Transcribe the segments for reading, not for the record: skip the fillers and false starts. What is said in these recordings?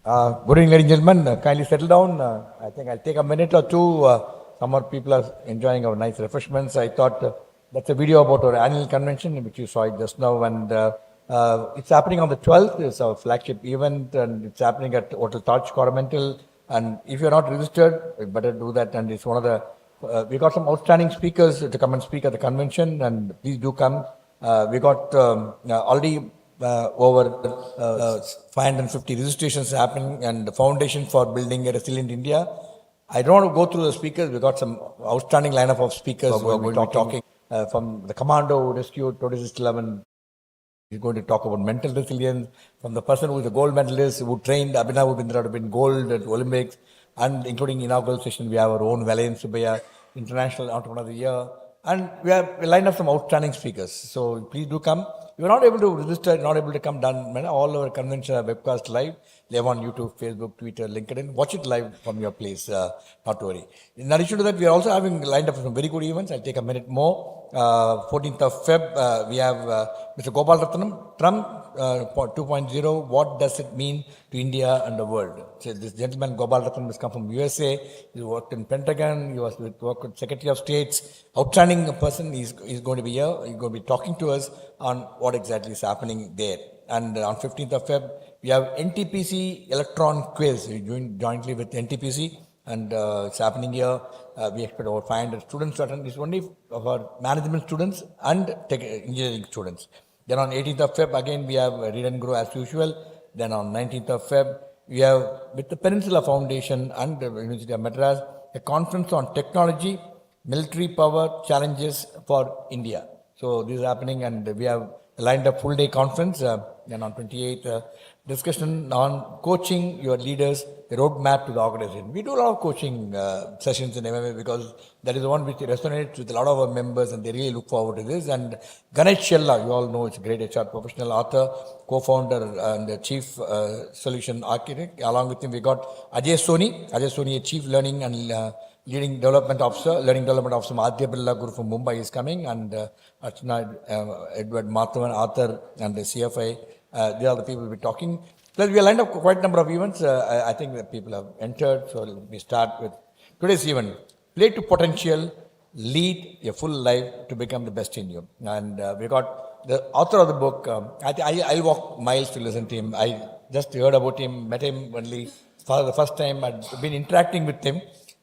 Good evening, ladies and gentlemen. Kindly settle down. I think I'll take a minute or two. Some more people are enjoying our nice refreshments. I thought that's a video about our annual convention, which you saw it just now. And it's happening on the 12th. It's our flagship event, and it's happening at Hotel Taj Coromandel. And if you're not registered, you better do that. And it's one of the, we got some outstanding speakers to come and speak at the convention, and please do come. We got already over 550 registrations happening, and the foundation for building a resilient India. I don't want to go through the speakers. We got some outstanding lineup of speakers who are going to be talking from the commando who rescued 2611. He's going to talk about mental resilience, from the person who is a gold medalist who trained Abhinav Bindra to win gold at Olympics, and including inaugural session, we have our own Valayan Subaya, International Entrepreneur of the Year, and we have a line of some outstanding speakers. So please do come. If you're not able to register, not able to come down, all our convention are webcast live. Live on YouTube, Facebook, Twitter, LinkedIn. Watch it live from your place, not to worry. In addition to that, we are also having lined up some very good events. I'll take a minute more. 14th of Feb, we have Mr. Gopal Ratnam, Trump 2.0. What does it mean to India and the world? So this gentleman, Gopal Ratnam, has come from USA. He worked in Pentagon. He was worked with Secretary of States. Outstanding person. He's going to be here. He's going to be talking to us on what exactly is happening there. And on 15th of Feb, we have NTPC Electron Quiz. We joined jointly with NTPC, and it's happening here. We expect over 500 students to attend. It's only for management students and engineering students. Then on 18th of Feb, again, we have Read and Grow as usual. Then on 19th of Feb, we have with the Peninsula Foundation and the University of Madras, a conference on technology, military power challenges for India. So this is happening, and we have lined up full day conference. Then on 28th, discussion on coaching your leaders, the roadmap to the organization. We do a lot of coaching sessions in MMA because that is the one which resonates with a lot of our members, and they really look forward to this. And Ganesh Shella, you all know, it's a great HR professional, author, co-founder, and the chief solution architect. Along with him, we got Ajay Soni, a chief learning and learning development officer Madhya Birla Group from Mumbai is coming, and Archana Edward Mathavan, author and the CFI. They are the people we'll be talking. Plus, we have lined up quite a number of events. I think that people have entered. So let me start with today's event. Play to potential, lead a full life to become the best in you. And we got the author of the book. I'll walk miles to listen to him. I just heard about him, met him only for the first time. I'd been interacting with him.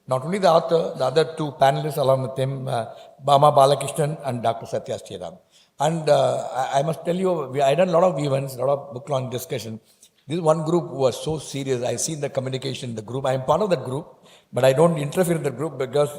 Not only the author, the other two panelists along with him, Bama, Balakrishnan, and Dr. Sathya, Sriram. And I must tell you, I done a lot of events, a lot of book launch discussion. This one group was so serious. I seen the communication in the group. I am part of that group, but I don't interfere in the group because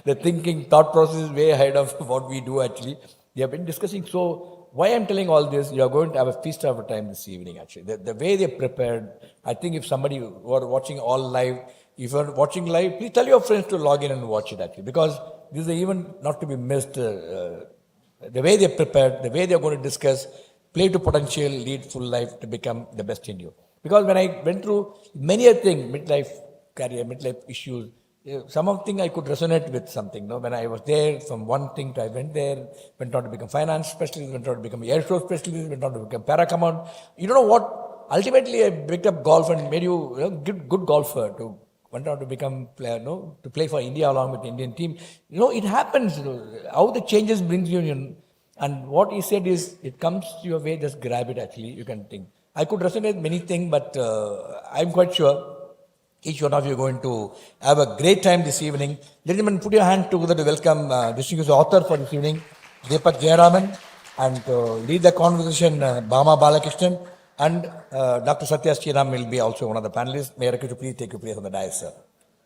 the thinking, thought process is way ahead of what we do actually. We have been discussing. So why I'm telling all this, you are going to have a feast of a time this evening actually. The way they prepared, I think if somebody who are watching all live, if you are watching live, please tell your friends to log in and watch it actually, because this is an event not to be missed. The way they prepared, the way they are going to discuss, play to potential, lead full life to become the best in you. Because when I went through many a thing, midlife career, midlife issues, some of things I could resonate with something. No? When I was there, from one thing to I went there, went on to become finance specialist, went on to become air show specialist, went on to become paracommand. You don't know what, ultimately I picked up golf and made you, good golfer to went on to become player, to play for India along with the Indian team. It happens. How the changes brings you in. And what he said is, it comes to your way, just grab it actually, you can think. I could resonate many things, but I'm quite sure each one of you are going to have a great time this evening. Gentlemen, put your hand together to welcome distinguished author for this evening, Deepak Jayaraman, and to lead the conversation, Bama Balakrishnan, and Dr. Sathya Sriram will be also one of the panelists. May I request you to please take your place on the dais, sir.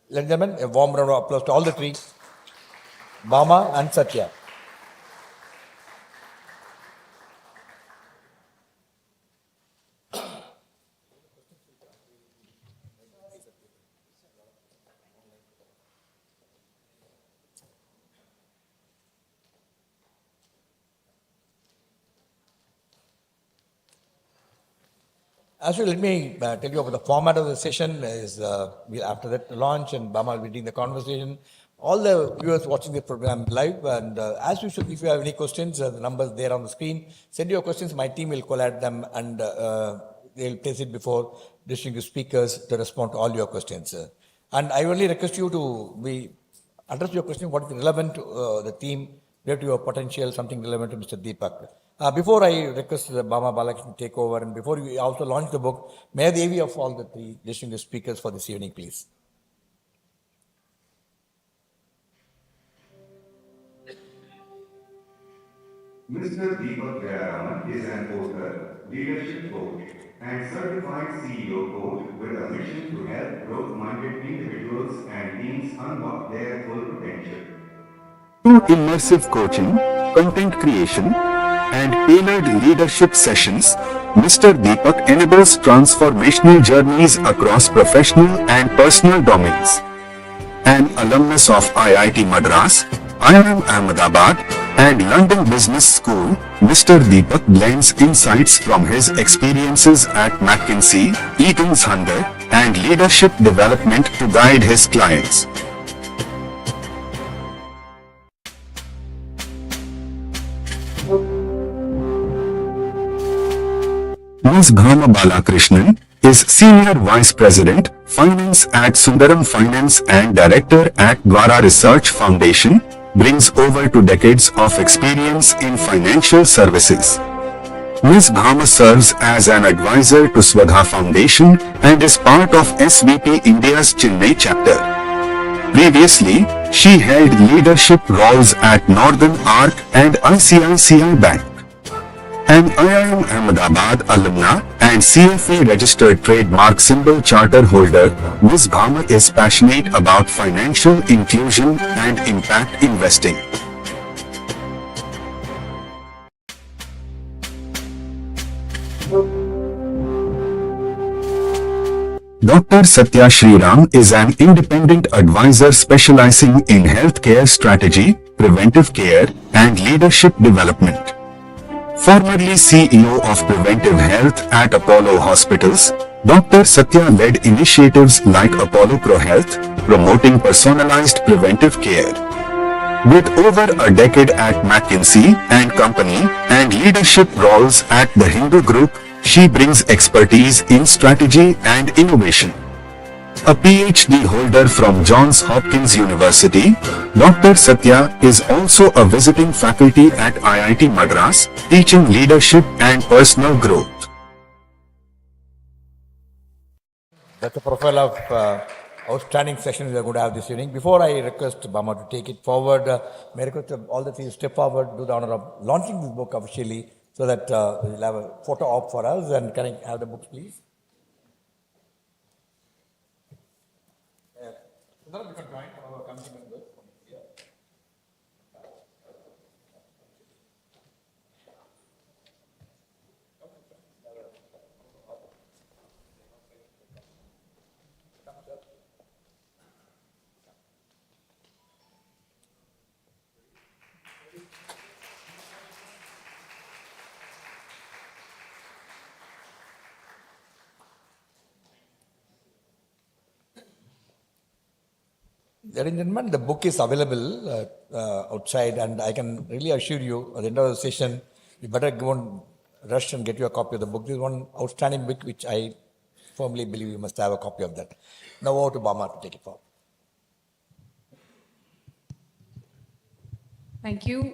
Ladies and gentlemen, a warm round of applause to all the three, Bama and Sathya. Actually, let me tell you about the format of the session. Is after that launch, and Bama will be leading the conversation. All the viewers watching the program live, and as usual, if you have any questions, the numbers there on the screen. Send your questions. My team will collate them, and they'll place it before distinguished speakers to respond to all your questions. And I only request you to address your question, what is relevant to the theme, related to your potential, something relevant to Mr. Deepak. Before I request the Bama Balakrishnan to take over, and before you also launch the book, may I have the AV of all the three distinguished speakers for this evening, please. Mr. Deepak Jayaraman is an author, leadership coach, and certified CEO coach with a mission to help growth-minded individuals and teams unlock their full potential. Through immersive coaching, content creation, and tailored leadership sessions, Mr. Deepak enables transformational journeys across professional and personal domains. An alumnus of IIT Madras, IIM Ahmedabad, and London Business School, Mr. Deepak blends insights from his experiences at McKinsey, Eaton's 100, and leadership development to guide his clients. Ms. Bama Balakrishnan is Senior Vice President, Finance at Sundaram Finance and Director at Dvara Research Foundation, brings over 2 decades of experience in financial services. Ms. Bama serves as an advisor to Swadha Foundation and is part of SVP India's Chennai chapter. Previously, she held leadership roles at Northern Arc and ICICI Bank. An IIM Ahmedabad alumna and CFA registered trademark symbol charter holder, Ms. Bama is passionate about financial inclusion and impact investing. Dr. Sathya Sriram is an independent advisor specializing in healthcare strategy, preventive care, and leadership development. Formerly CEO of Preventive Health at Apollo Hospitals, Dr. Sathya led initiatives like Apollo Pro Health, promoting personalized preventive care. With over a decade at McKinsey and Company and leadership roles at the Hindu Group, she brings expertise in strategy and innovation. A PhD holder from Johns Hopkins University, Dr. Sathya is also a visiting faculty at IIT Madras, teaching leadership and personal growth. That's a profile of outstanding sessions we are going to have this evening. Before I request Bama to take it forward, may I request all the three to step forward, do the honor of launching this book officially, so that we'll have a photo op for us. And can I have the books, please? Sundaram, you can join our committee members. Ladies and gentlemen, the book is available outside, and I can really assure you, at the end of the session, you better go and rush and get you a copy of the book. This is one outstanding book which I firmly believe you must have a copy of that. Now over to Bama to take it forward. Thank you.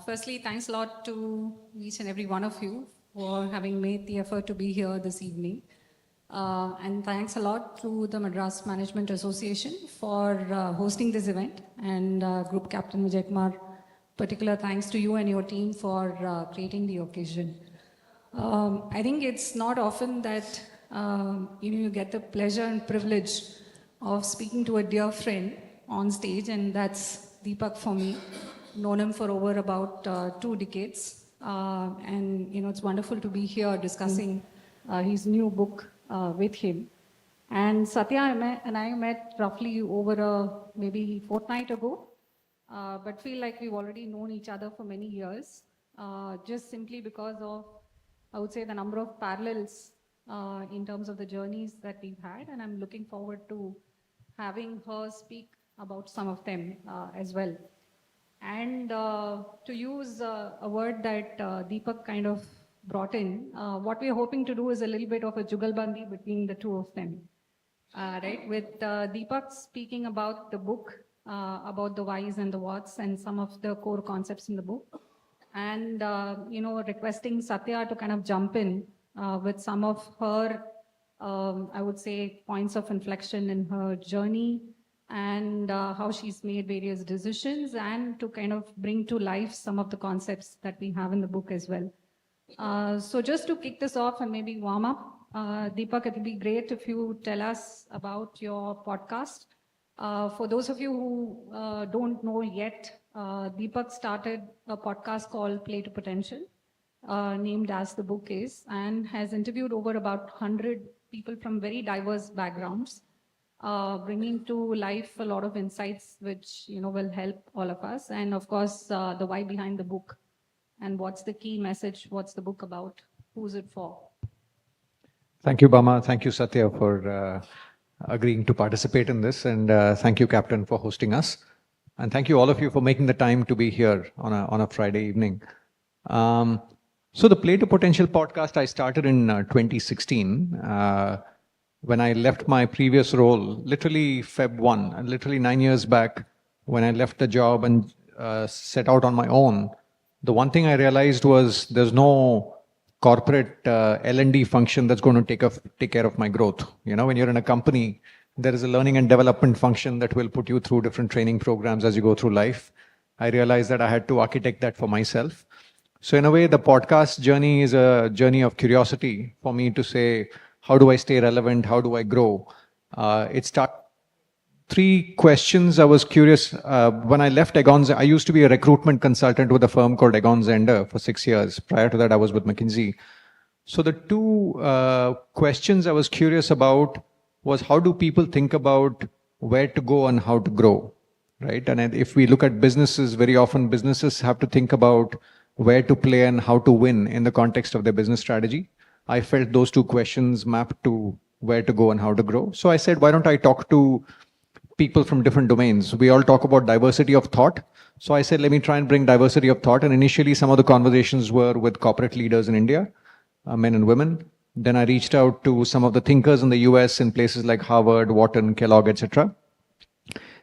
Firstly, thanks a lot to each and every one of you for having made the effort to be here this evening. And thanks a lot to the Madras Management Association for hosting this event, and Group Captain Vijay Kumar, particular thanks to you and your team for creating the occasion. I think it's not often that you get the pleasure and privilege of speaking to a dear friend on stage, and that's Deepak for me. Known him for over about 2 decades, and it's wonderful to be here discussing his new book with him. And Sathya and I met roughly over maybe fortnight ago, but feel like we've already known each other for many years, just simply because of, I would say, the number of parallels in terms of the journeys that we've had, and I'm looking forward to having her speak about some of them as well. And to use a word that Deepak kind of brought in, what we're hoping to do is a little bit of a jugalbandi between the two of them. Right, with Deepak speaking about the book, about the whys and the whats and some of the core concepts in the book. And, requesting Sathya to kind of jump in with some of her, I would say, points of inflection in her journey and how she's made various decisions and to kind of bring to life some of the concepts that we have in the book as well. So just to kick this off and maybe warm up, Deepak, it would be great if you tell us about your podcast. For those of you who don't know yet, Deepak started a podcast called Play to Potential, named as the book is, and has interviewed over about 100 people from very diverse backgrounds, bringing to life a lot of insights which will help all of us. And of course, the why behind the book and what's the key message, what's the book about, who's it for? Thank you, Bama. Thank you, Sathya, for agreeing to participate in this. And thank you, Captain, for hosting us. And thank you all of you for making the time to be here on a Friday evening. So the Play to Potential podcast I started in 2016 when I left my previous role, literally Feb 1, and literally 9 years back when I left the job and set out on my own. The one thing I realized was there's no corporate L&D function that's going to take care of my growth. When you're in a company, there is a learning and development function that will put you through different training programs as you go through life. I realized that I had to architect that for myself. So in a way, the podcast journey is a journey of curiosity for me to say, how do I stay relevant? How do I grow? It started 3 questions. I was curious. When I left Egon, I used to be a recruitment consultant with a firm called Egon Zehnder for 6 years. Prior to that, I was with McKinsey. So the 2 questions I was curious about was how do people think about where to go and how to grow, right? And if we look at businesses, very often businesses have to think about where to play and how to win in the context of their business strategy. I felt those 2 questions mapped to where to go and how to grow. So I said, why don't I talk to people from different domains? We all talk about diversity of thought. So I said, let me try and bring diversity of thought. And initially, some of the conversations were with corporate leaders in India, men and women. Then I reached out to some of the thinkers in the US in places like Harvard, Wharton, Kellogg, etc.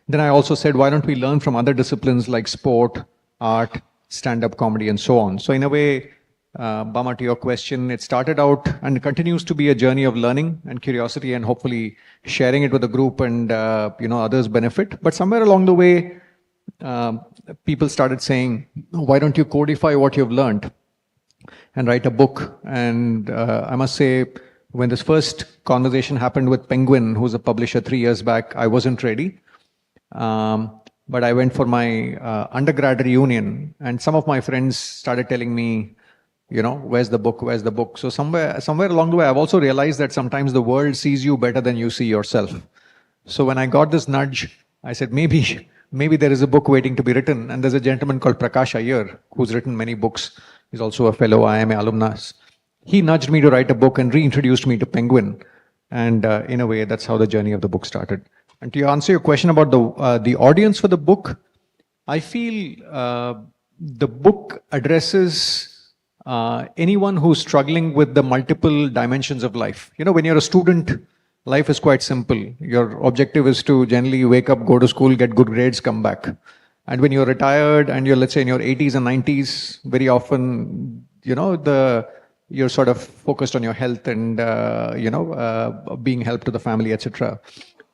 Then I also said, why don't we learn from other disciplines like sport, art, stand-up comedy, and so on. So in a way, Bama, to your question, it started out and continues to be a journey of learning and curiosity and hopefully sharing it with the group and others benefit. But somewhere along the way, people started saying, why don't you codify what you've learned and write a book? And I must say, when this first conversation happened with Penguin, who's a publisher 3 years back, I wasn't ready. But I went for my undergrad reunion and some of my friends started telling me, where's the book? Where's the book? So somewhere along the way, I've also realized that sometimes the world sees you better than you see yourself. So when I got this nudge, I said, maybe there is a book waiting to be written. And there's a gentleman called Prakash Iyer, who's written many books. He's also a fellow IMA alumnus. He nudged me to write a book and reintroduced me to Penguin. And in a way, that's how the journey of the book started. And to answer your question about the audience for the book, I feel the book addresses anyone who's struggling with the multiple dimensions of life. When you're a student, life is quite simple. Your objective is to generally wake up, go to school, get good grades, come back. And when you're retired and you're, let's say, in your 80s and 90s, very often, you're sort of focused on your health and, being help to the family, etc.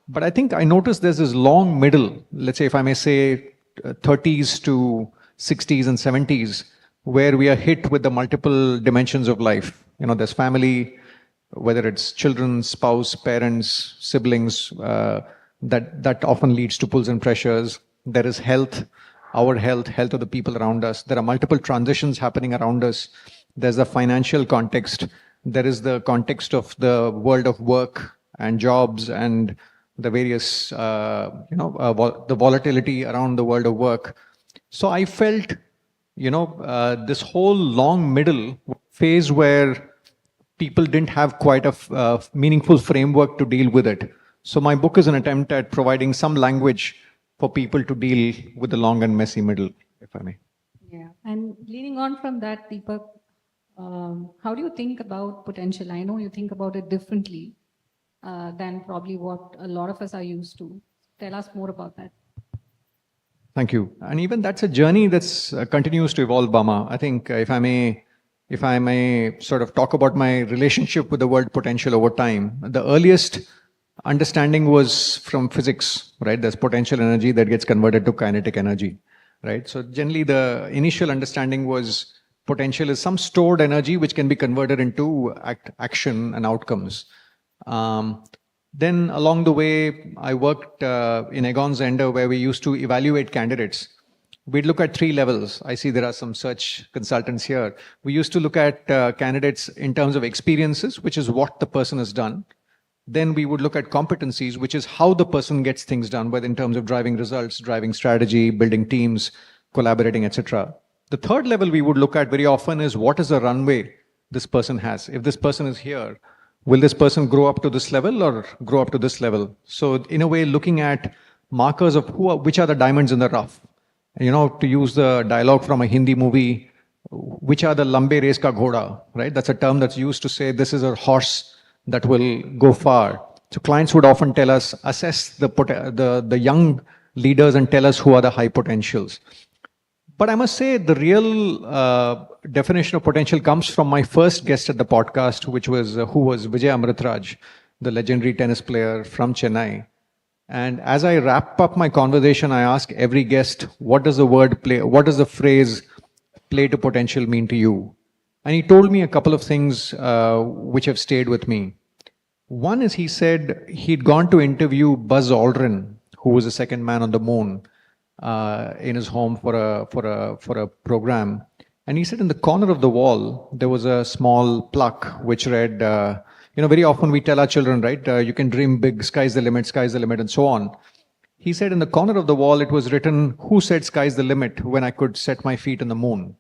But I think I noticed there's this long middle, let's say, if I may say, 30s to 60s and 70s, where we are hit with the multiple dimensions of life. There's family, whether it's children, spouse, parents, siblings, that often leads to pulls and pressures. There is health, our health of the people around us. There are multiple transitions happening around us. There's the financial context. There is the context of the world of work and jobs and the various, the volatility around the world of work. So I felt this whole long middle phase where people didn't have quite a meaningful framework to deal with it. So my book is an attempt at providing some language for people to deal with the long and messy middle, if I may. Yeah, and leading on from that, Deepak, how do you think about potential? I know you think about it differently than probably what a lot of us are used to. Tell us more about that. Thank you. And even that's a journey that's continues to evolve, Bama. I think if I may sort of talk about my relationship with the word potential over time, the earliest understanding was from physics, right? There's potential energy that gets converted to kinetic energy, right? So generally the initial understanding was potential is some stored energy which can be converted into action and outcomes. Then along the way, I worked in Egon's Ender where we used to evaluate candidates. We'd look at 3 levels. I see there are some search consultants here. We used to look at candidates in terms of experiences, which is what the person has done. Then we would look at competencies, which is how the person gets things done, whether in terms of driving results, driving strategy, building teams, collaborating, etc. The third level we would look at very often is what is the runway this person has. If this person is here, will this person grow up to this level or grow up to this level? So in a way, looking at markers of which are the diamonds in the rough. You know, to use the dialogue from a Hindi movie, which are the lambe race ka ghoda, right? That's a term that's used to say this is a horse that will go far. So clients would often tell us, assess the young leaders and tell us who are the high potentials. But I must say the real definition of potential comes from my first guest at the podcast, who was Vijay Amritraj, the legendary tennis player from Chennai. And as I wrap up my conversation, I ask every guest, what does the phrase play to potential mean to you? And he told me a couple of things which have stayed with me. One is he said he'd gone to interview Buzz Aldrin, who was the second man on the moon, in his home for a program. And he said in the corner of the wall, there was a small plaque which read, very often we tell our children, right, you can dream big, sky's the limit, and so on. He said in the corner of the wall, it was written, who said sky's the limit when I could set my feet in the moon?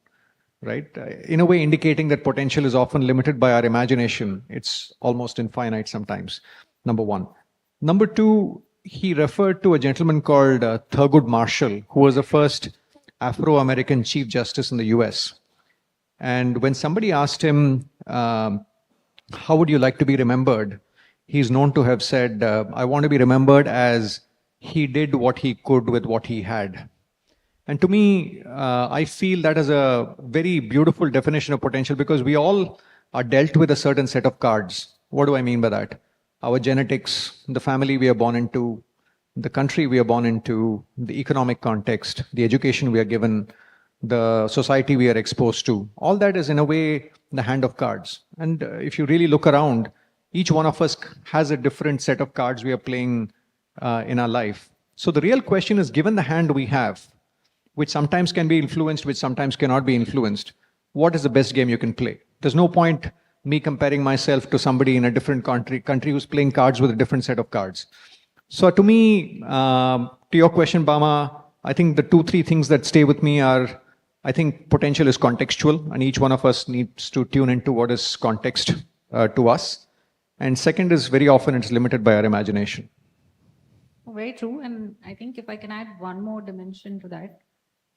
Right? In a way, indicating that potential is often limited by our imagination. It's almost infinite sometimes, number one. Number two, he referred to a gentleman called Thurgood Marshall, who was the first Afro-American Chief Justice in the US. And when somebody asked him, how would you like to be remembered? He's known to have said, I want to be remembered as he did what he could with what he had. And to me, I feel that is a very beautiful definition of potential because we all are dealt with a certain set of cards. What do I mean by that? Our genetics, the family we are born into, the country we are born into, the economic context, the education we are given, the society we are exposed to. All that is in a way the hand of cards. And if you really look around, each one of us has a different set of cards we are playing in our life. So the real question is, given the hand we have, which sometimes can be influenced, which sometimes cannot be influenced, what is the best game you can play? There's no point me comparing myself to somebody in a different country who's playing cards with a different set of cards. So to me, to your question, Bama, I think the 2-3 things that stay with me are, I think potential is contextual, and each one of us needs to tune into what is context to us. And second is very often it's limited by our imagination. Very true. And I think if I can add one more dimension to that,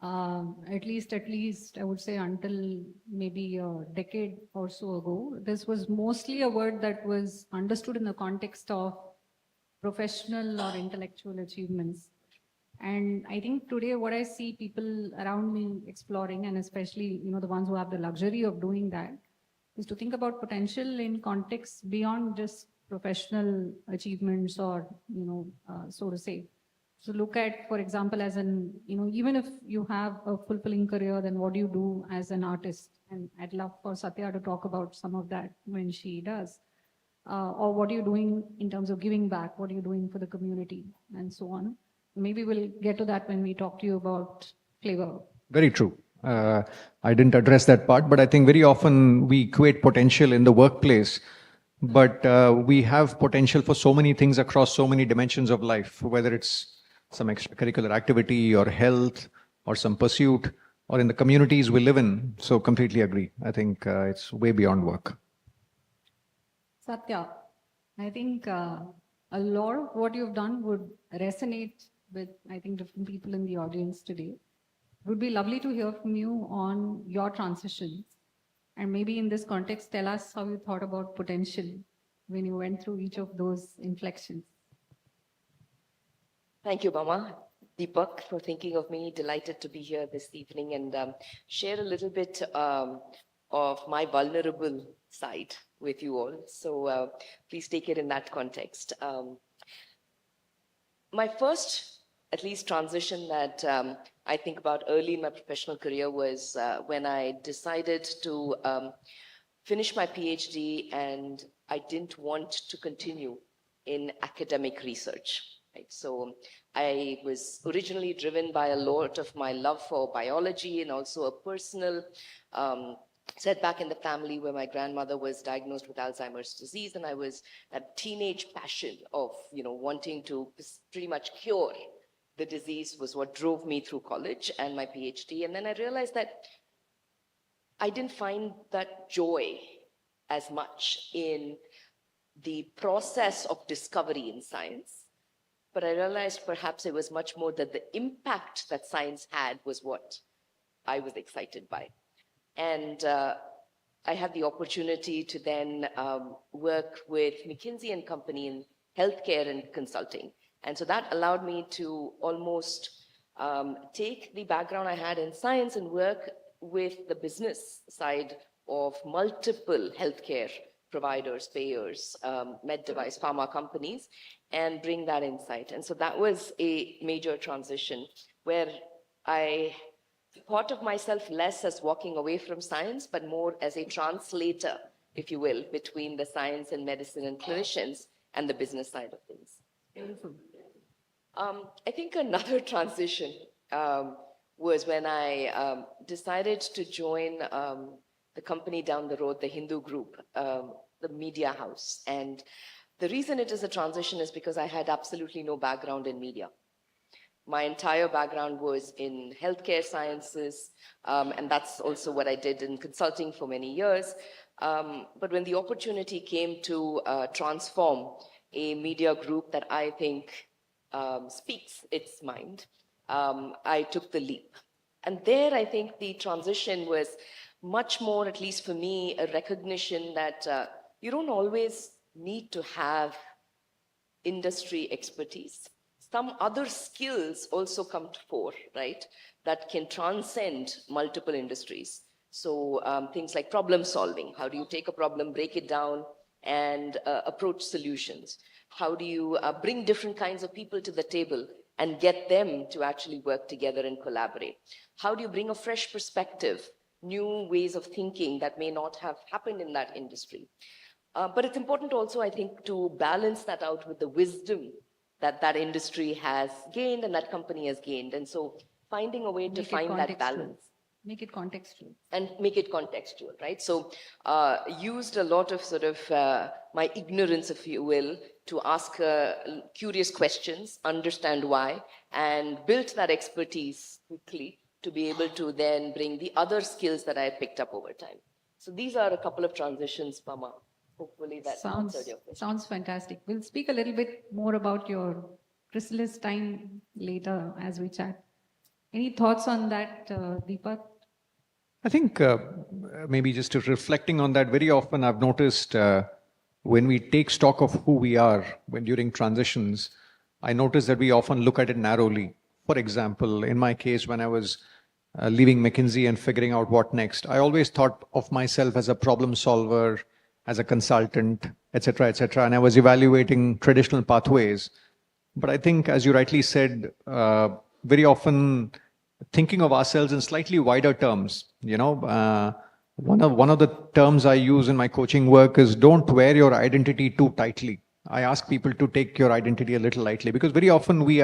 at least I would say until maybe a decade or so ago, this was mostly a word that was understood in the context of professional or intellectual achievements. And I think today what I see people around me exploring, and especially the ones who have the luxury of doing that, is to think about potential in context beyond just professional achievements or so to say. So look at, for example, as even if you have a fulfilling career, then what do you do as an artist? And I'd love for Sathya to talk about some of that when she does. Or what are you doing in terms of giving back? What are you doing for the community? And so on. Maybe we'll get to that when we talk to you about flavor. Very true. I didn't address that part, but I think very often we equate potential in the workplace. But we have potential for so many things across so many dimensions of life, whether it's some extracurricular activity or health or some pursuit or in the communities we live in. So completely agree. I think it's way beyond work. Sathya, I think a lot of what you've done would resonate with, I think, different people in the audience today. It would be lovely to hear from you on your transitions And maybe in this context, tell us how you thought about potential when you went through each of those inflections. Thank you, Bama. Deepak, for thinking of me. Delighted to be here this evening and share a little bit of my vulnerable side with you all. So please take it in that context. My first, at least, transition that I think about early in my professional career was when I decided to finish my PhD and I didn't want to continue in academic research. Right? So I was originally driven by a lot of my love for biology and also a personal setback in the family where my grandmother was diagnosed with Alzheimer's disease, and I was that teenage passion of wanting to pretty much cure the disease was what drove me through college and my PhD. And then I realized that I didn't find that joy as much in the process of discovery in science, but I realized perhaps it was much more that the impact that science had was what I was excited by. And I had the opportunity to then work with McKinsey and Company in healthcare and consulting. And so that allowed me to almost take the background I had in science and work with the business side of multiple healthcare providers, payers, med device, pharma companies, and bring that insight. And so that was a major transition where I thought of myself less as walking away from science, but more as a translator, if you will, between the science and medicine and clinicians and the business side of things. Beautiful. I think another transition was when I decided to join the company down the road, the Hindu Group, the media house. And the reason it is a transition is because I had absolutely no background in media. My entire background was in healthcare sciences, and that's also what I did in consulting for many years. But when the opportunity came to transform a media group that I think speaks its mind, I took the leap. And there, I think the transition was much more, at least for me, a recognition that you don't always need to have industry expertise. Some other skills also come to fore, right, that can transcend multiple industries. So things like problem solving. How do you take a problem, break it down, and approach solutions? How do you bring different kinds of people to the table and get them to actually work together and collaborate? How do you bring a fresh perspective, new ways of thinking that may not have happened in that industry? But it's important also, I think, to balance that out with the wisdom that that industry has gained and that company has gained. And so finding a way to find that balance. Make it contextual. And make it contextual, right? So used a lot of sort of my ignorance, if you will, to ask curious questions, understand why, and built that expertise quickly to be able to then bring the other skills that I picked up over time. So these are a couple of transitions, Bama. Hopefully that answered your question. Sounds fantastic. We'll speak a little bit more about your chrysalis time later as we chat. Any thoughts on that, Deepak? I think maybe just reflecting on that, very often I've noticed when we take stock of who we are when during transitions, I notice that we often look at it narrowly. For example, in my case, when I was leaving McKinsey and figuring out what next, I always thought of myself as a problem solver, as a consultant, etc., and I was evaluating traditional pathways. But I think, as you rightly said, very often thinking of ourselves in slightly wider terms. One of the terms I use in my coaching work is don't wear your identity too tightly. I ask people to take your identity a little lightly because very often we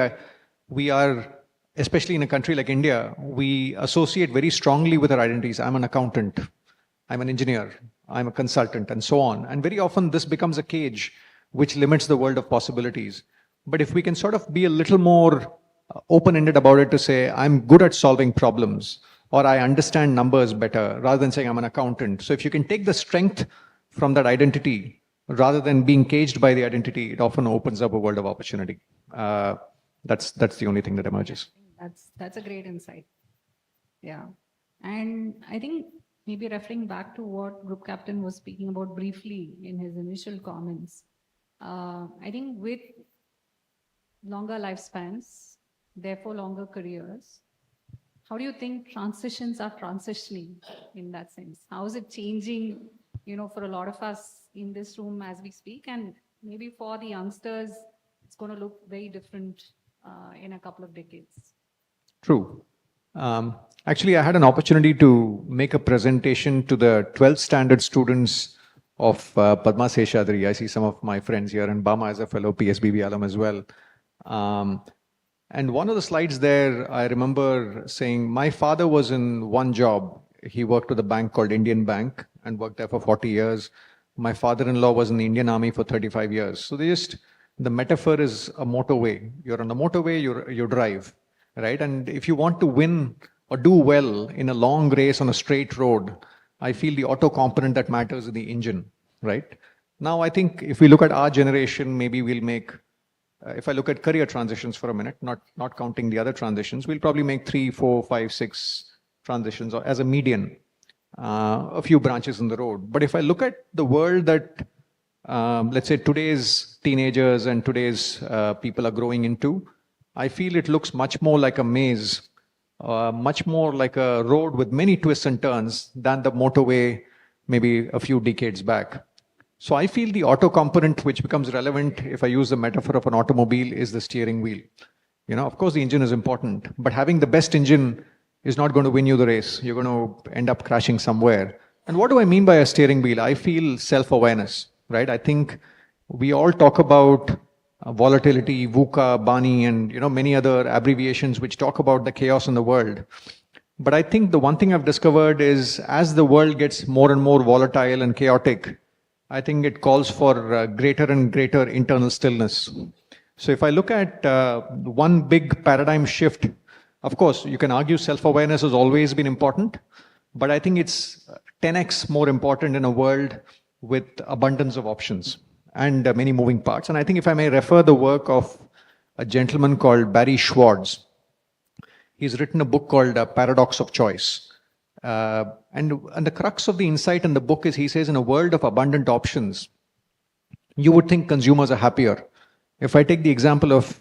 are, especially in a country like India, we associate very strongly with our identities. I'm an accountant, I'm an engineer, I'm a consultant, and so on. And very often this becomes a cage which limits the world of possibilities. But if we can sort of be a little more open-ended about it to say, I'm good at solving problems, or I understand numbers better, rather than saying I'm an accountant. So if you can take the strength from that identity, rather than being caged by the identity, it often opens up a world of opportunity. That's the only thing that emerges. That's a great insight. Yeah. And I think maybe referring back to what Group Captain was speaking about briefly in his initial comments, I think with longer lifespans, therefore longer careers, how do you think transitions are transitioning in that sense? How is it changing, for a lot of us in this room as we speak? And maybe for the youngsters, it's going to look very different in a couple of decades. True. Actually, I had an opportunity to make a presentation to the 12th standard students of Padma Seshadri. I see some of my friends here, and Bama is a fellow PSBB alum as well. And one of the slides there, I remember saying, my father was in one job. He worked with a bank called Indian Bank and worked there for 40 years. My father-in-law was in the Indian Army for 35 years. So the metaphor is a motorway. You're on the motorway, you drive, right? And if you want to win or do well in a long race on a straight road, I feel the auto component that matters is the engine, right? Now, I think if we look at our generation, maybe we'll make if I look at career transitions for a minute, not counting the other transitions, we'll probably make 3, 4, 5, 6 transitions or as a median, a few branches in the road. But if I look at the world that, let's say today's teenagers and today's people are growing into, I feel it looks much more like a maze, much more like a road with many twists and turns than the motorway maybe a few decades back. So I feel the auto component which becomes relevant, if I use the metaphor of an automobile, is the steering wheel. Of course the engine is important, but having the best engine is not going to win you the race. You're going to end up crashing somewhere. And what do I mean by a steering wheel? I feel self-awareness, right? I think we all talk about volatility, VUCA, BANI, and many other abbreviations which talk about the chaos in the world. But I think the one thing I've discovered is as the world gets more and more volatile and chaotic, I think it calls for greater and greater internal stillness. So if I look at one big paradigm shift, of course, you can argue self-awareness has always been important, but I think it's 10x more important in a world with abundance of options and many moving parts. And I think if I may refer the work of a gentleman called Barry Schwartz, he's written a book called Paradox of Choice. And the crux of the insight in the book is he says in a world of abundant options, you would think consumers are happier. If I take the example of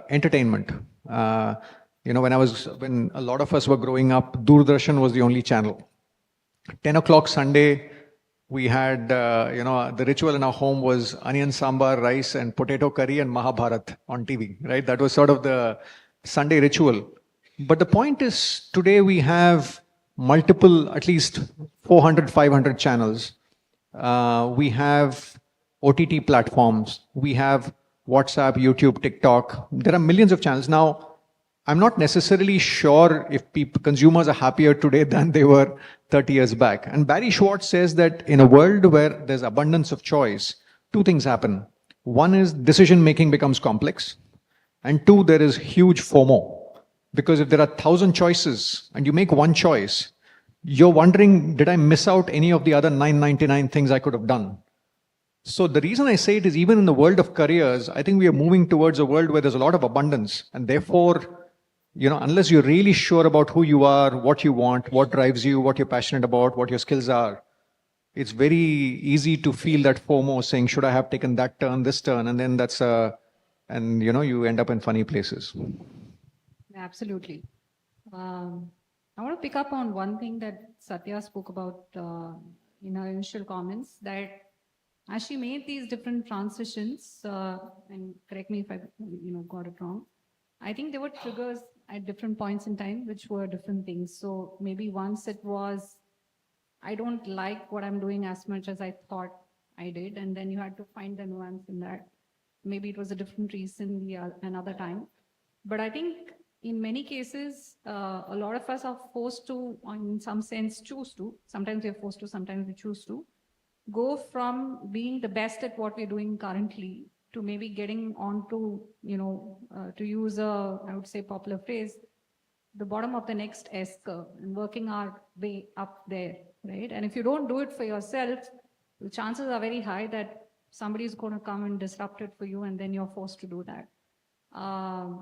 entertainment, when a lot of us were growing up, Doordarshan was the only channel. 10 o'clock Sunday, we had, the ritual in our home was onion sambar, rice and potato curry and Mahabharat on TV, right? That was sort of the Sunday ritual. But the point is today we have multiple, at least 400, 500 channels. We have OTT platforms. We have WhatsApp, YouTube, TikTok. There are millions of channels. Now, I'm not necessarily sure if consumers are happier today than they were 30 years back. And Barry Schwartz says that in a world where there's abundance of choice, two things happen. One is decision-making becomes complex. And two, there is huge FOMO. Because if there are 1,000 choices and you make one choice, you're wondering, did I miss out any of the other 999 things I could have done? So the reason I say it is even in the world of careers, I think we are moving towards a world where there's a lot of abundance. And therefore, unless you're really sure about who you are, what you want, what drives you, what you're passionate about, what your skills are, it's very easy to feel that FOMO saying, should I have taken that turn, this turn? And then you end up in funny places. Absolutely. I want to pick up on one thing that Sathya spoke about in her initial comments, that as she made these different transitions, and correct me if I got it wrong, I think there were triggers at different points in time which were different things. So maybe once it was, I don't like what I'm doing as much as I thought I did, and then you had to find the nuance in that. Maybe it was a different reason another time. But I think in many cases, a lot of us are forced to, in some sense, choose to. Sometimes we're forced to, sometimes we choose to go from being the best at what we're doing currently to maybe getting onto, to use I would say, popular phrase, the bottom of the next S curve and working our way up there, right? And if you don't do it for yourself, the chances are very high that somebody is going to come and disrupt it for you, and then you're forced to do that.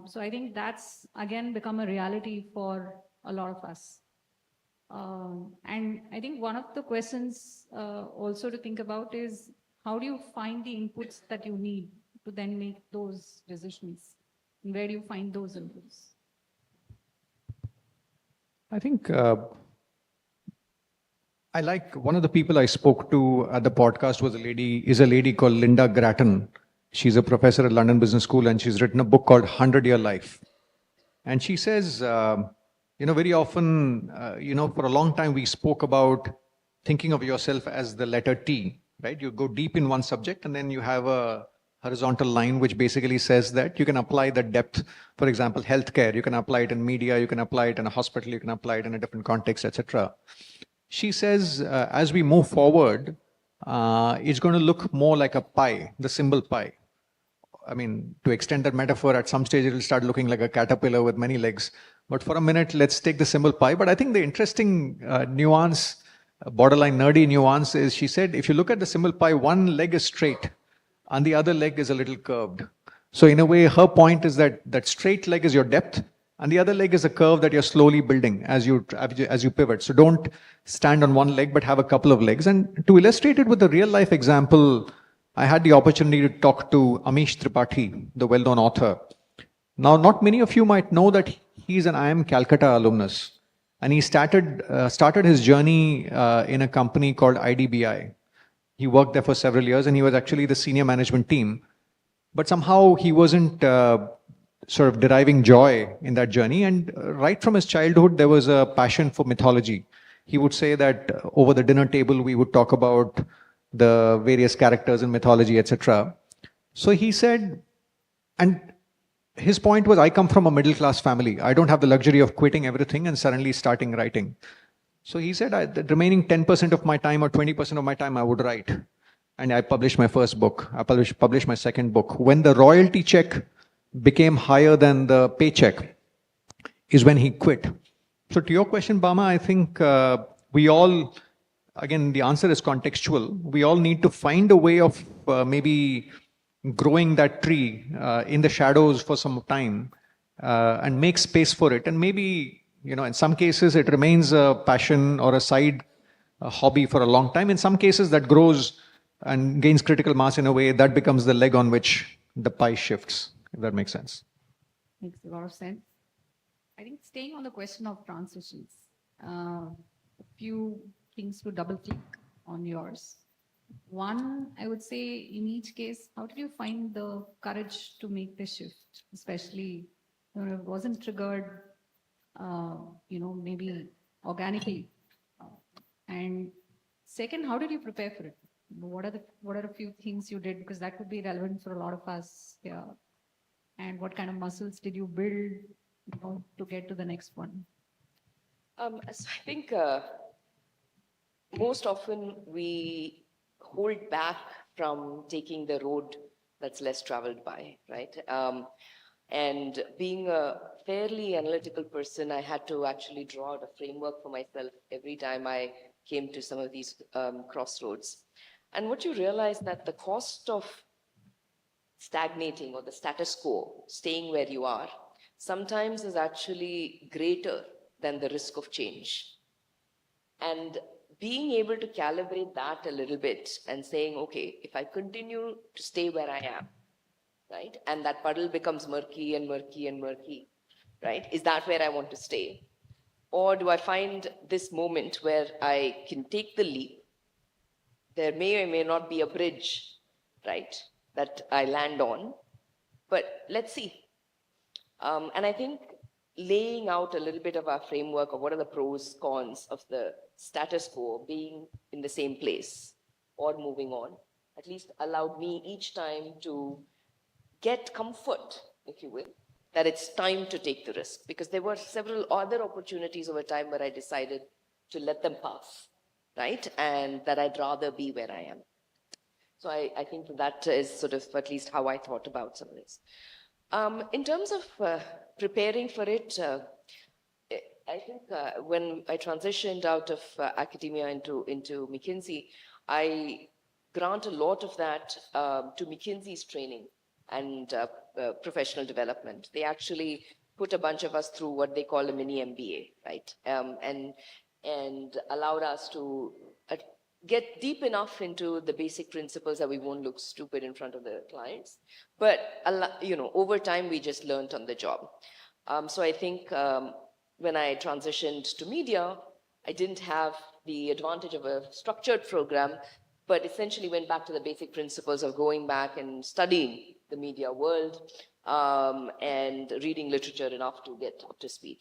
So I think that's, again, become a reality for a lot of us. And I think one of the questions also to think about is how do you find the inputs that you need to then make those decisions? And where do you find those inputs? I think I like one of the people I spoke to at the podcast is a lady called Linda Grattan. She's a professor at London Business School and she's written a book called 100-Year Life. And she says, very often, for a long time we spoke about thinking of yourself as the letter T, right? You go deep in one subject and then you have a horizontal line which basically says that you can apply the depth. For example, healthcare, you can apply it in media, you can apply it in a hospital, you can apply it in a different context, etc. She says, as we move forward, it's going to look more like a pie, the symbol pi. I mean, to extend that metaphor, at some stage it will start looking like a caterpillar with many legs. But for a minute, let's take the symbol pi. But I think the interesting nuance, borderline nerdy nuance is, she said, if you look at the symbol pi, one leg is straight and the other leg is a little curved. So in a way, her point is that that straight leg is your depth and the other leg is a curve that you're slowly building as you pivot. So don't stand on one leg, but have a couple of legs. And to illustrate it with a real life example, I had the opportunity to talk to Amish Tripathi, the well-known author. Now, not many of you might know that he's an IIM Calcutta alumnus. And he started his journey in a company called IDBI. He worked there for several years and he was actually the senior management team. But somehow he wasn't sort of deriving joy in that journey. And right from his childhood, there was a passion for mythology. He would say that over the dinner table, we would talk about the various characters in mythology, etc. So he said, and his point was, I come from a middle class family. I don't have the luxury of quitting everything and suddenly starting writing. So he said, the remaining 10% of my time or 20% of my time, I would write. And I published my first book. I published my second book. When the royalty check became higher than the paycheck is when he quit. So to your question, Bama, I think we all, again, the answer is contextual. We all need to find a way of maybe growing that tree in the shadows for some time and make space for it. And maybe, in some cases it remains a passion or a side hobby for a long time. In some cases that grows and gains critical mass in a way that becomes the leg on which the pie shifts, if that makes sense. Makes a lot of sense. I think staying on the question of transitions, a few things to double click on yours. One, I would say in each case, how did you find the courage to make the shift, especially it wasn't triggered, maybe organically. And second, how did you prepare for it? What are a few things you did? Because that would be relevant for a lot of us here. And what kind of muscles did you build to get to the next one? So I think most often we hold back from taking the road that's less traveled by, right? And being a fairly analytical person, I had to actually draw out a framework for myself every time I came to some of these crossroads. And what you realize that the cost of stagnating or the status quo, staying where you are, sometimes is actually greater than the risk of change. And being able to calibrate that a little bit and saying, okay, if I continue to stay where I am, right, and that puddle becomes murky and murky and murky, right, is that where I want to stay? Or do I find this moment where I can take the leap? There may or may not be a bridge, right, that I land on, but let's see. And I think laying out a little bit of our framework of what are the pros, cons of the status quo, being in the same place or moving on, at least allowed me each time to get comfort, if you will, that it's time to take the risk. Because there were several other opportunities over time where I decided to let them pass, right? And that I'd rather be where I am. So I think that is sort of at least how I thought about some of this. In terms of preparing for it, I think when I transitioned out of academia into McKinsey, I grant a lot of that to McKinsey's training and professional development. They actually put a bunch of us through what they call a mini MBA, right? And and allowed us to get deep enough into the basic principles that we won't look stupid in front of the clients. But, over time, we just learned on the job. So I think when I transitioned to media, I didn't have the advantage of a structured program, but essentially went back to the basic principles of going back and studying the media world and reading literature enough to get up to speed.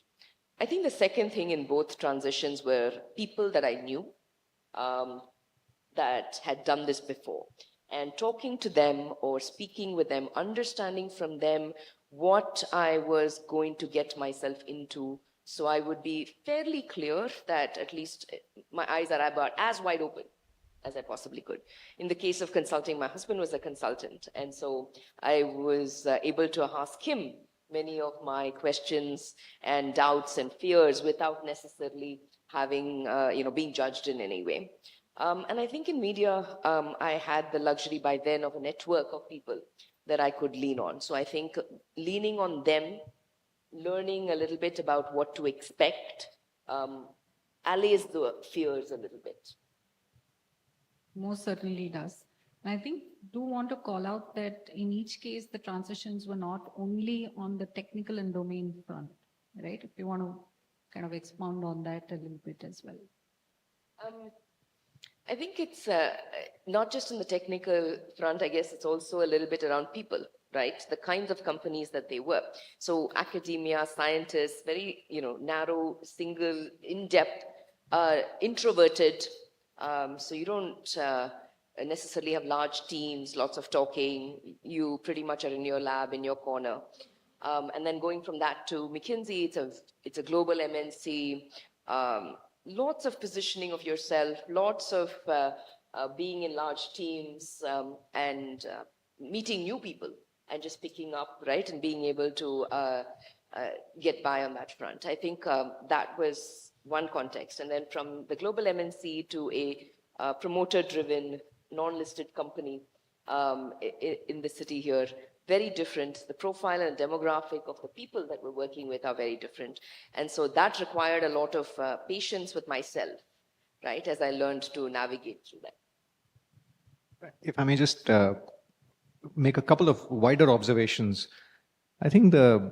I think the second thing in both transitions were people that I knew that had done this before, and talking to them or speaking with them, understanding from them what I was going to get myself into. So I would be fairly clear that at least my eyes are about as wide open as I possibly could. In the case of consulting, my husband was a consultant, and so I was able to ask him many of my questions and doubts and fears without necessarily having, being judged in any way. And I think in media, I had the luxury by then of a network of people that I could lean on. So I think leaning on them, learning a little bit about what to expect, allays the fears a little bit. Most certainly does. And I think do want to call out that in each case, the transitions were not only on the technical and domain front, right? If you want to kind of expound on that a little bit as well. I think it's not just on the technical front, I guess it's also a little bit around people, right? The kinds of companies that they were. So academia, scientists, very, narrow, single, in-depth, introverted. So you don't necessarily have large teams, lots of talking. You pretty much are in your lab, in your corner. And then going from that to McKinsey, it's a global MNC. Lots of positioning of yourself, lots of being in large teams and meeting new people and just picking up, right, and being able to get by on that front. I think that was one context. And then from the global MNC to a promoter-driven, non-listed company in the city here, very different. The profile and demographic of the people that we're working with are very different. And so that required a lot of patience with myself, right, as I learned to navigate through that. If I may just make a couple of wider observations. I think the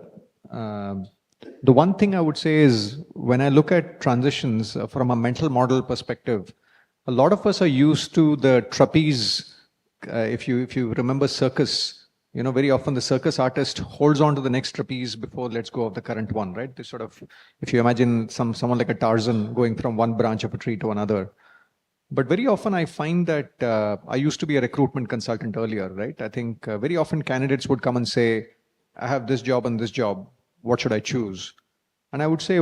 one thing I would say is when I look at transitions from a mental model perspective, a lot of us are used to the trapeze. If you remember circus, very often the circus artist holds on to the next trapeze before lets go of the current one, right? This sort of, if you imagine someone like a Tarzan going from one branch of a tree to another. But very often I find that I used to be a recruitment consultant earlier, right? I think very often candidates would come and say, I have this job and this job. What should I choose? And I would say,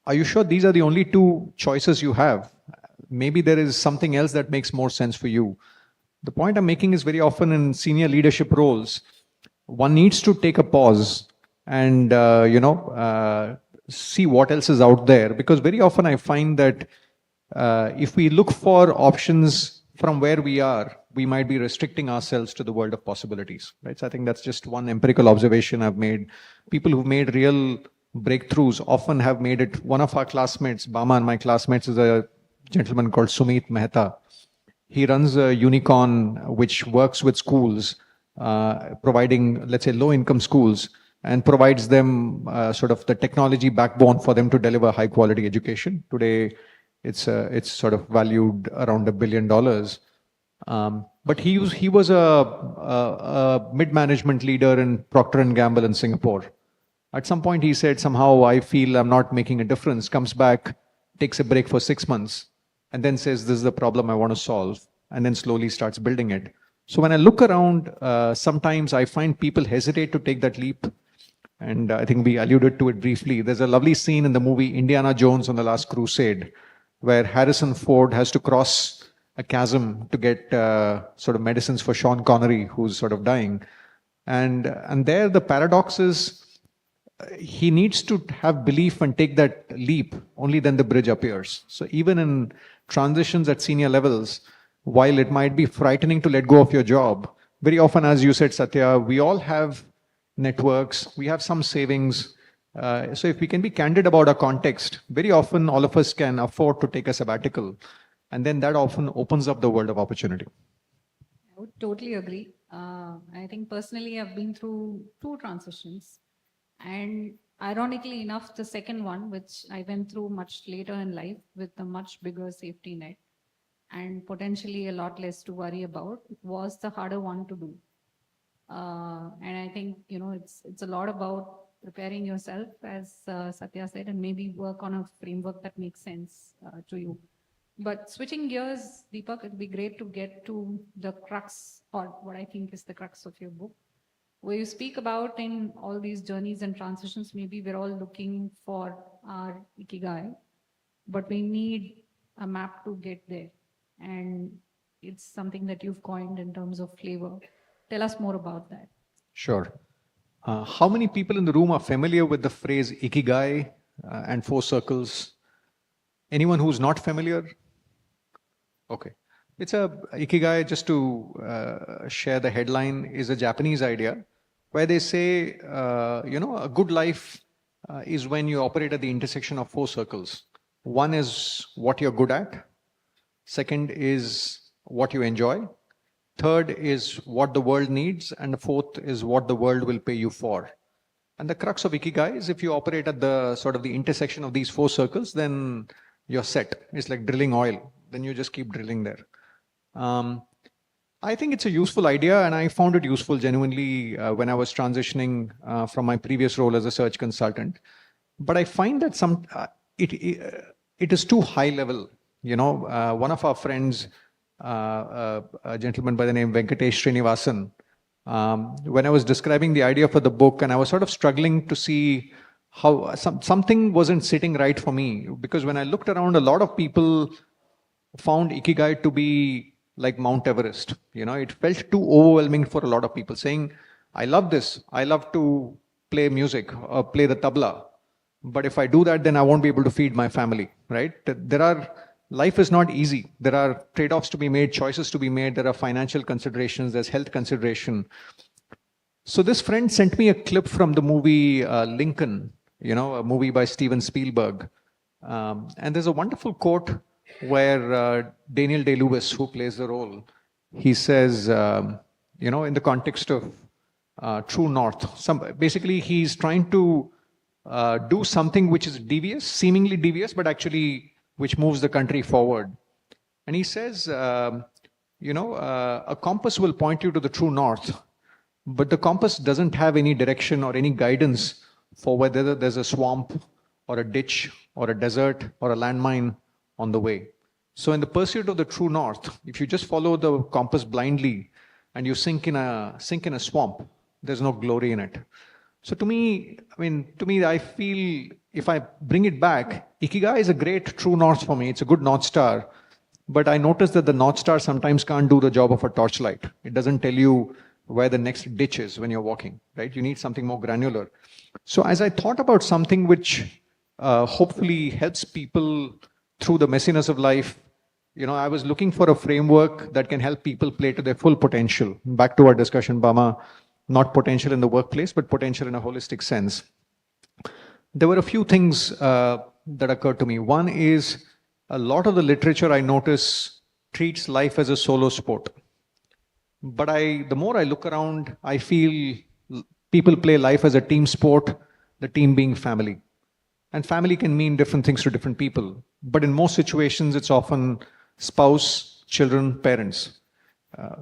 are you sure these are the only two choices you have? Maybe there is something else that makes more sense for you. The point I'm making is very often in senior leadership roles, one needs to take a pause and, see what else is out there. Because very often I find that if we look for options from where we are, we might be restricting ourselves to the world of possibilities, right? So I think that's just one empirical observation I've made. People who've made real breakthroughs often have made it. One of our classmates, Bama and my classmates, is a gentleman called Sumit Mehta. He runs a unicorn which works with schools, providing, let's say, low-income schools, and provides them sort of the technology backbone for them to deliver high-quality education. Today, it's sort of valued around $1 billion. But he was a mid-management leader in Procter & Gamble in Singapore. At some point, he said, somehow I feel I'm not making a difference, comes back, takes a break for 6 months, and then says, this is the problem I want to solve, and then slowly starts building it. So when I look around, sometimes I find people hesitate to take that leap. And I think we alluded to it briefly. There's a lovely scene in the movie Indiana Jones on the Last Crusade, where Harrison Ford has to cross a chasm to get sort of medicines for Sean Connery, who's sort of dying. And there the paradox is, he needs to have belief and take that leap, only then the bridge appears. So even in transitions at senior levels, while it might be frightening to let go of your job, very often, as you said, Sathya, we all have networks, we have some savings, So if we can be candid about our context, very often all of us can afford to take a sabbatical, and then that often opens up the world of opportunity. I would totally agree. I think personally, I've been through two transitions, and ironically enough, the second one, which I went through much later in life with a much bigger safety net and potentially a lot less to worry about, was the harder one to do. And I think, it's a lot about preparing yourself, as Sathya said, and maybe work on a framework that makes sense to you. But switching gears, Deepak, it'd be great to get to the crux, or what I think is the crux of your book, where you speak about in all these journeys and transitions, maybe we're all looking for our ikigai, but we need a map to get there. And it's something that you've coined in terms of flavor. Tell us more about that. Sure. How many people in the room are familiar with the phrase ikigai and 4 circles? Anyone who's not familiar? Okay. It's ikigai, just to share the headline, is a Japanese idea where they say, a good life is when you operate at the intersection of 4 circles. One is what you're good at. Second is what you enjoy. Third is what the world needs. And the fourth is what the world will pay you for. And the crux of ikigai is if you operate at the sort of the intersection of these 4 circles, then you're set. It's like drilling oil. Then you just keep drilling there. I think it's a useful idea, and I found it useful genuinely when I was transitioning from my previous role as a search consultant. But I find that it is too high level. One of our friends, a gentleman by the name Venkatesh Srinivasan, when I was describing the idea for the book, and I was sort of struggling to see how something wasn't sitting right for me, because when I looked around, a lot of people found ikigai to be like Mount Everest. It felt too overwhelming for a lot of people, saying, I love this. I love to play music or play the tabla. But if I do that, then I won't be able to feed my family, right? Life is not easy. There are trade-offs to be made, choices to be made. There are financial considerations. There's health consideration. So this friend sent me a clip from the movie Lincoln, a movie by Steven Spielberg. And there's a wonderful quote where Daniel Day-Lewis, who plays the role, he says, in the context of True North, basically he's trying to do something which is devious, seemingly devious, but actually which moves the country forward. And he says, a compass will point you to the true north, but the compass doesn't have any direction or any guidance for whether there's a swamp or a ditch or a desert or a landmine on the way. So in the pursuit of the true north, if you just follow the compass blindly and you sink in a swamp, there's no glory in it. So to me, I feel if I bring it back, ikigai is a great true north for me. It's a good North Star. But I notice that the North Star sometimes can't do the job of a torchlight. It doesn't tell you where the next ditch is when you're walking, right? You need something more granular. So as I thought about something which hopefully helps people through the messiness of life, I was looking for a framework that can help people play to their full potential. Back to our discussion, Bama, not potential in the workplace, but potential in a holistic sense. There were a few things that occurred to me. One is a lot of the literature I notice treats life as a solo sport. But the more I look around, I feel people play life as a team sport, the team being family. And family can mean different things to different people. But in most situations, it's often spouse, children, parents.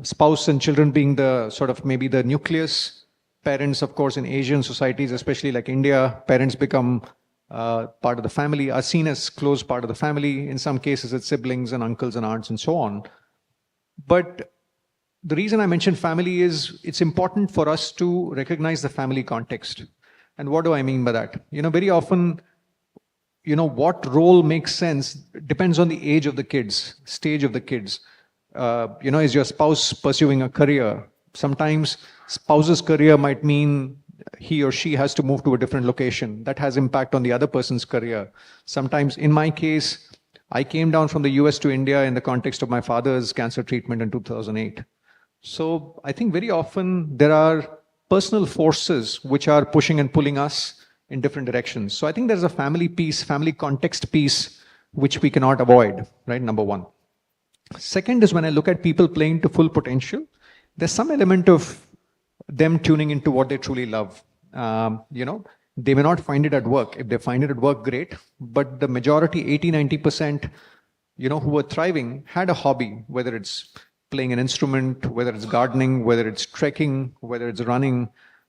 Spouse and children being the sort of maybe the nucleus. Parents, of course, in Asian societies, especially like India, parents become part of the family, are seen as close part of the family. In some cases, it's siblings and uncles and aunts and so on. But the reason I mentioned family is it's important for us to recognize the family context. And what do I mean by that? Very often, what role makes sense depends on the age of the kids, stage of the kids. Is your spouse pursuing a career? Sometimes spouse's career might mean he or she has to move to a different location. That has impact on the other person's career. Sometimes, in my case, I came down from the US to India in the context of my father's cancer treatment in 2008. So I think very often there are personal forces which are pushing and pulling us in different directions. So I think there's a family piece, family context piece, which we cannot avoid, right? Number one. Second is when I look at people playing to full potential, there's some element of them tuning into what they truly love. They may not find it at work. If they find it at work, great. But the majority, 80, 90%, who were thriving had a hobby, whether it's playing an instrument, whether it's gardening, whether it's trekking, whether it's running,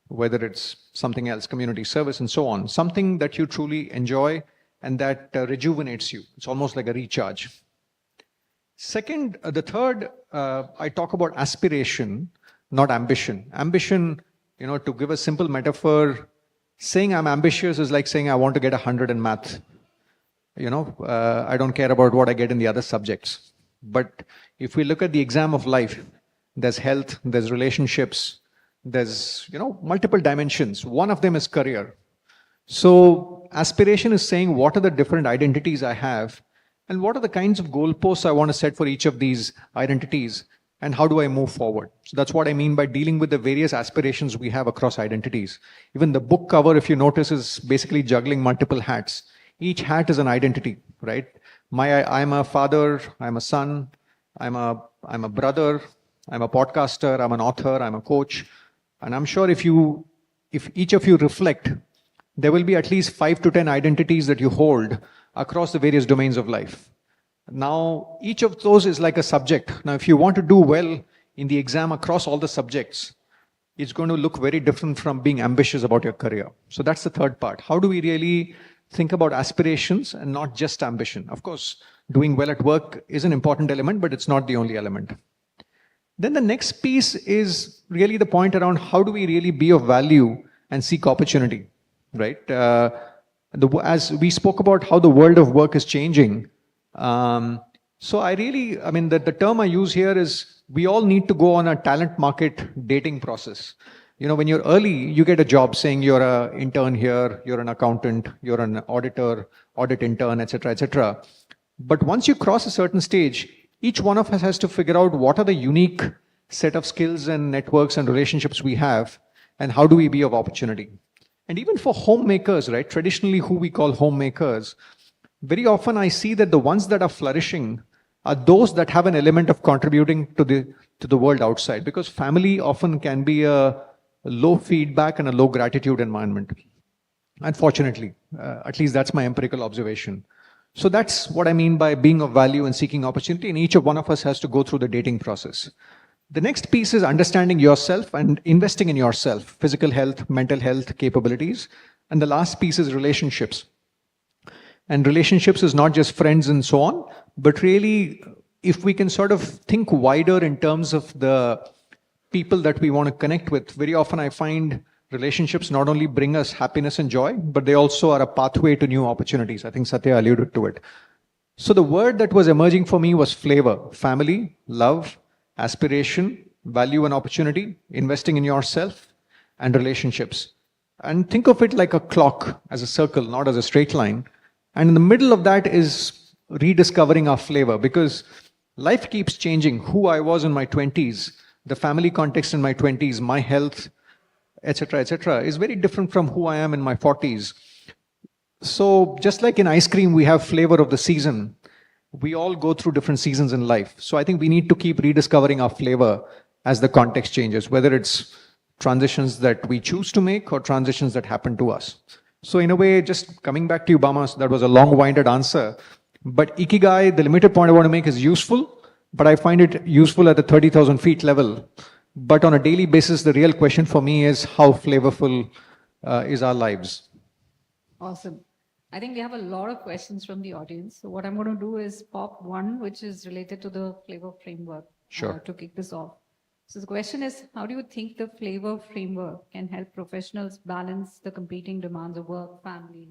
whether it's something else, community service and so on. Something that you truly enjoy and that rejuvenates you. It's almost like a recharge. Second, the third, I talk about aspiration, not ambition. Ambition, to give a simple metaphor, saying I'm ambitious is like saying I want to get 100 in math. I don't care about what I get in the other subjects. But if we look at the exam of life, there's health, there's relationships, there's, multiple dimensions. One of them is career. So aspiration is saying what are the different identities I have and what are the kinds of goalposts I want to set for each of these identities and how do I move forward? So that's what I mean by dealing with the various aspirations we have across identities. Even the book cover, if you notice, is basically juggling multiple hats. Each hat is an identity, right? I'm a father, I'm a son, I'm a brother, I'm a podcaster, I'm an author, I'm a coach. And I'm sure if each of you reflect, there will be at least 5 to 10 identities that you hold across the various domains of life. Now, each of those is like a subject. Now, if you want to do well in the exam across all the subjects, it's going to look very different from being ambitious about your career. So that's the third part. How do we really think about aspirations and not just ambition? Of course, doing well at work is an important element, but it's not the only element. Then the next piece is really the point around how do we really be of value and seek opportunity, right? As we spoke about how the world of work is changing. So the term I use here is we all need to go on a talent market dating process. When you're early, you get a job saying you're an intern here, you're an accountant, you're an auditor, audit intern, etc., etc. But once you cross a certain stage, each one of us has to figure out what are the unique set of skills and networks and relationships we have, and how do we be of opportunity. And even for homemakers, right, traditionally who we call homemakers, very often I see that the ones that are flourishing are those that have an element of contributing to the world outside, because family often can be a low feedback and a low gratitude environment. Unfortunately, at least that's my empirical observation. So that's what I mean by being of value and seeking opportunity, and each of one of us has to go through the dating process. The next piece is understanding yourself and investing in yourself, physical health, mental health, capabilities. And the last piece is relationships. And relationships is not just friends and so on, but really, if we can sort of think wider in terms of the people that we want to connect with, very often I find relationships not only bring us happiness and joy, but they also are a pathway to new opportunities. I think Sathya alluded to it. So the word that was emerging for me was flavor: family, love, aspiration, value and opportunity, investing in yourself, and relationships. And think of it like a clock, as a circle, not as a straight line. And in the middle of that is rediscovering our flavor, because life keeps changing. Who I was in my 20s, the family context in my 20s, my health, etc., is very different from who I am in my 40s. So just like in ice cream, we have flavor of the season. We all go through different seasons in life. So I think we need to keep rediscovering our flavor as the context changes, whether it's transitions that we choose to make or transitions that happen to us. So in a way, just coming back to you, Bama, so that was a long-winded answer. But Ikigai, the limited point I want to make, is useful, but I find it useful at the 30,000 feet level. But on a daily basis, the real question for me is how flavorful is our lives? Awesome. I think we have a lot of questions from the audience. So what I'm going to do is pop one, which is related to the flavor framework. Sure. To kick this off. So the question is, how do you think the flavor framework can help professionals balance the competing demands of work, family,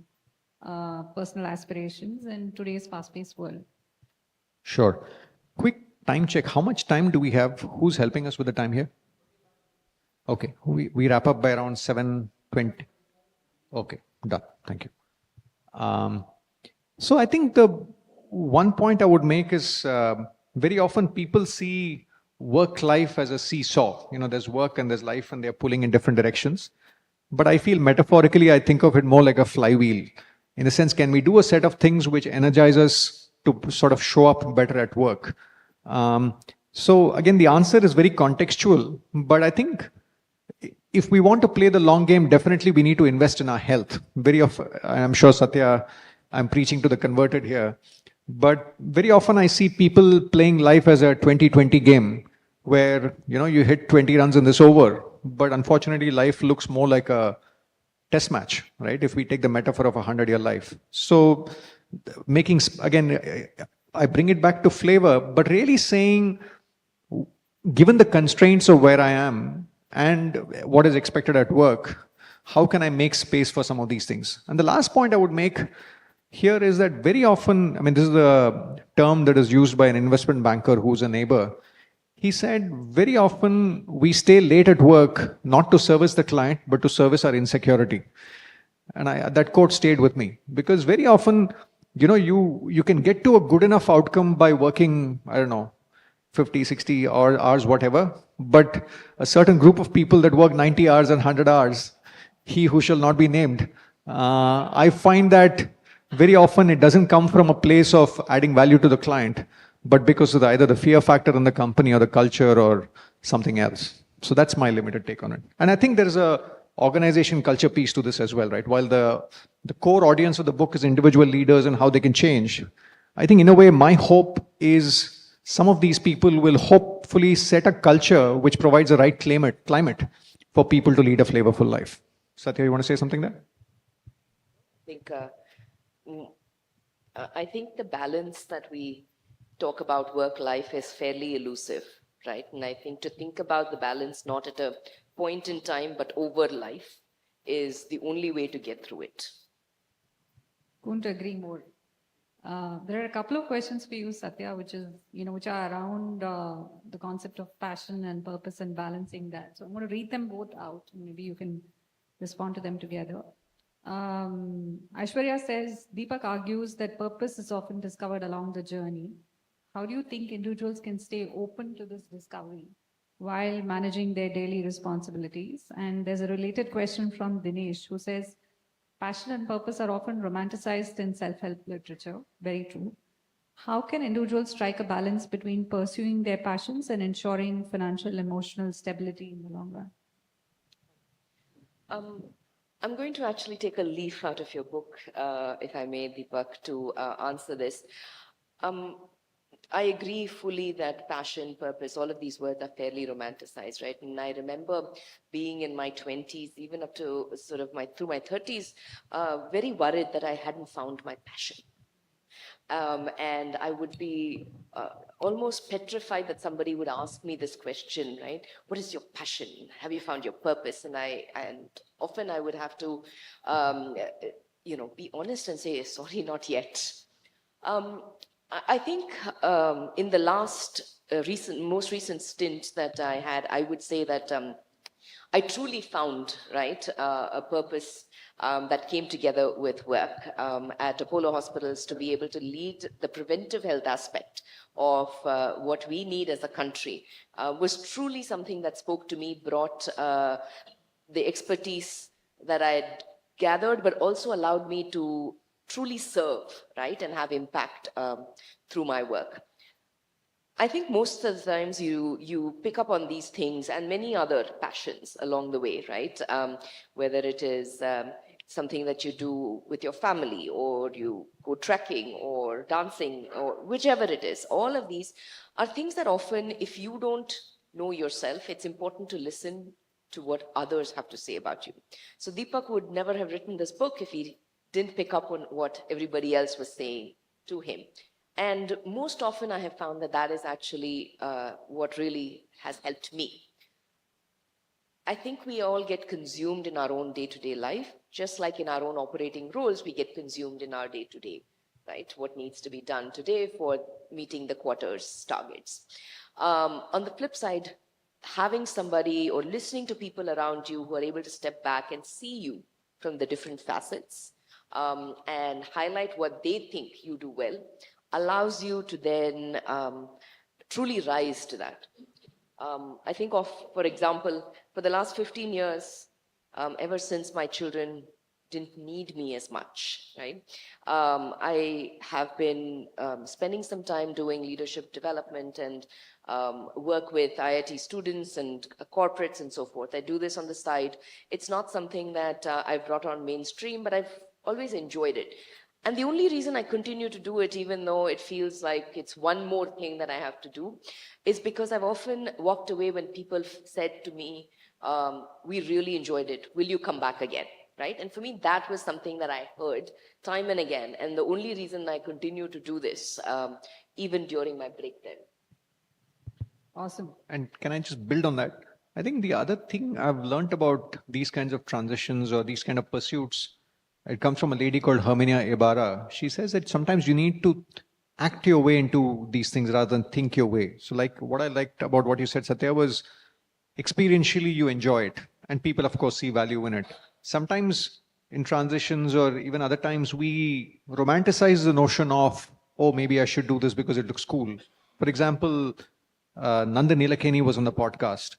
personal aspirations in today's fast-paced world? Sure. Quick time check. How much time do we have? Who's helping us with the time here? Okay. We wrap up by around 7:20. Okay. Done. Thank you. So I think the one point I would make is very often people see work life as a seesaw. There's work and there's life and they're pulling in different directions. But I feel metaphorically, I think of it more like a flywheel. In the sense, can we do a set of things which energize us to sort of show up better at work? So again, the answer is very contextual, but I think if we want to play the long game, definitely we need to invest in our health. Very often, I'm sure Sathya, I'm preaching to the converted here, but very often I see people playing life as a 20-20 game where, you hit 20 runs in this over, but unfortunately life looks more like a test match, right? If we take the metaphor of a 100-year life. So again, I bring it back to flavor, but really saying, given the constraints of where I am and what is expected at work, how can I make space for some of these things? And the last point I would make here is that very often, I mean, this is a term that is used by an investment banker who's a neighbor. He said, very often we stay late at work, not to service the client, but to service our insecurity. And that quote stayed with me because very often, you can get to a good enough outcome by working, I don't know, 50, 60 or hours, whatever. But a certain group of people that work 90 hours and 100 hours, he who shall not be named, I find that very often it doesn't come from a place of adding value to the client, but because of either the fear factor in the company or the culture or something else. So that's my limited take on it. And I think there's a organization culture piece to this as well, right? While the core audience of the book is individual leaders and how they can change, I think in a way my hope is some of these people will hopefully set a culture which provides the right climate for people to lead a flavorful life. Sathya, you want to say something there? I think the balance that we talk about work-life is fairly elusive, right? And I think to think about the balance not at a point in time, but over life is the only way to get through it. Couldn't agree more. There are a couple of questions for you, Sathya, which are around the concept of passion and purpose and balancing that. So I'm going to read them both out. Maybe you can respond to them together. Aishwarya says, Deepak argues that purpose is often discovered along the journey. How do you think individuals can stay open to this discovery while managing their daily responsibilities? And there's a related question from Dinesh who says, passion and purpose are often romanticized in self-help literature. Very true. How can individuals strike a balance between pursuing their passions and ensuring financial, emotional stability in the long run? I'm going to actually take a leaf out of your book, if I may, Deepak, to answer this. I agree fully that passion, purpose, all of these words are fairly romanticized, right? And I remember being in my 20s, even up to through my 30s, very worried that I hadn't found my passion. And I would be almost petrified that somebody would ask me this question, right? What is your passion? Have you found your purpose? And often I would have to, be honest and say, sorry, not yet. I think in the most recent stint that I had, I would say that I truly found, right, a purpose that came together with work at Apollo Hospitals to be able to lead the preventive health aspect of what we need as a country was truly something that spoke to me, brought the expertise that I had gathered, but also allowed me to truly serve, right, and have impact through my work. I think most of the times you pick up on these things and many other passions along the way, right? Whether it is something that you do with your family, or you go trekking or dancing, or whichever it is. All of these are things that often, if you don't know yourself, it's important to listen to what others have to say about you. So Deepak would never have written this book if he didn't pick up on what everybody else was saying to him. And most often I have found that is actually what really has helped me. I think we all get consumed in our own day-to-day life, just like in our own operating roles, we get consumed in our day-to-day, right? What needs to be done today for meeting the quarter's targets. On the flip side, having somebody or listening to people around you who are able to step back and see you from the different facets and highlight what they think you do well allows you to then truly rise to that. I think of, for example, for the last 15 years, ever since my children didn't need me as much, right? I have been spending some time doing leadership development and work with IIT students and corporates and so forth. I do this on the side. It's not something that I've brought on mainstream, but I've always enjoyed it. And the only reason I continue to do it, even though it feels like it's one more thing that I have to do, is because I've often walked away when people said to me, we really enjoyed it. Will you come back again? Right? And for me, that was something that I heard time and again. And the only reason I continue to do this, even during my break time. Awesome. And can I just build on that? I think the other thing I've learned about these kinds of transitions or these kind of pursuits, it comes from a lady called Herminia Ibarra. She says that sometimes you need to act your way into these things rather than think your way. So like what I liked about what you said, Sathya, was experientially you enjoy it. And people, of course, see value in it. Sometimes in transitions or even other times, we romanticize the notion of, oh, maybe I should do this because it looks cool. For example, Nandan Nilekani was on the podcast.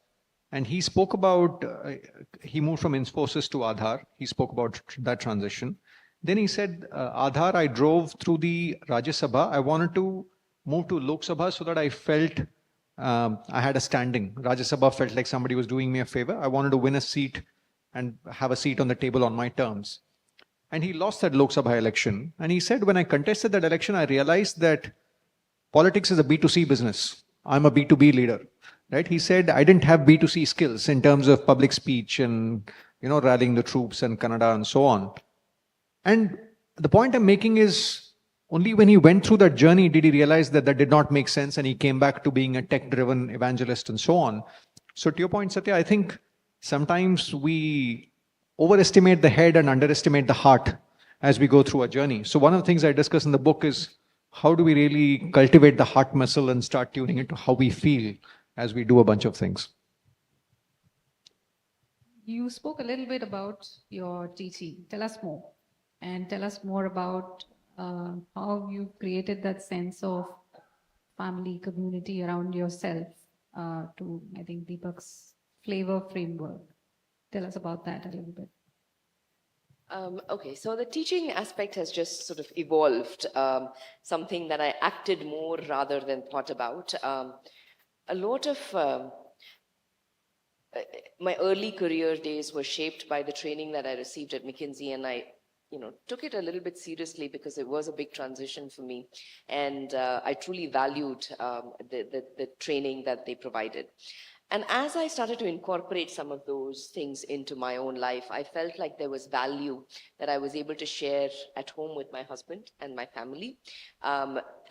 And he spoke about, he moved from Infosys to Aadhaar. He spoke about that transition. Then he said, Aadhaar, I drove through the Rajya Sabha. I wanted to move to Lok Sabha so that I felt I had a standing. Rajya Sabha felt like somebody was doing me a favor. I wanted to win a seat and have a seat on the table on my terms. And he lost that Lok Sabha election. And he said, when I contested that election, I realized that politics is a B2C business. I'm a B2B leader. Right? He said, I didn't have B2C skills in terms of public speech and, rallying the troops and Kannada and so on. And the point I'm making is only when he went through that journey did he realize that that did not make sense and he came back to being a tech-driven evangelist and so on. So to your point, Sathya, I think sometimes we overestimate the head and underestimate the heart as we go through a journey. So one of the things I discuss in the book is how do we really cultivate the heart muscle and start tuning into how we feel as we do a bunch of things. You spoke a little bit about your teaching. Tell us more. And tell us more about how you created that sense of family, community around yourself to, I think, Deepak's flavor framework. Tell us about that a little bit. Okay, so the teaching aspect has just sort of evolved, something that I acted more rather than thought about. A lot of my early career days were shaped by the training that I received at McKinsey, and I took it a little bit seriously because it was a big transition for me, and I truly valued the training that they provided. And as I started to incorporate some of those things into my own life, I felt like there was value that I was able to share at home with my husband and my family,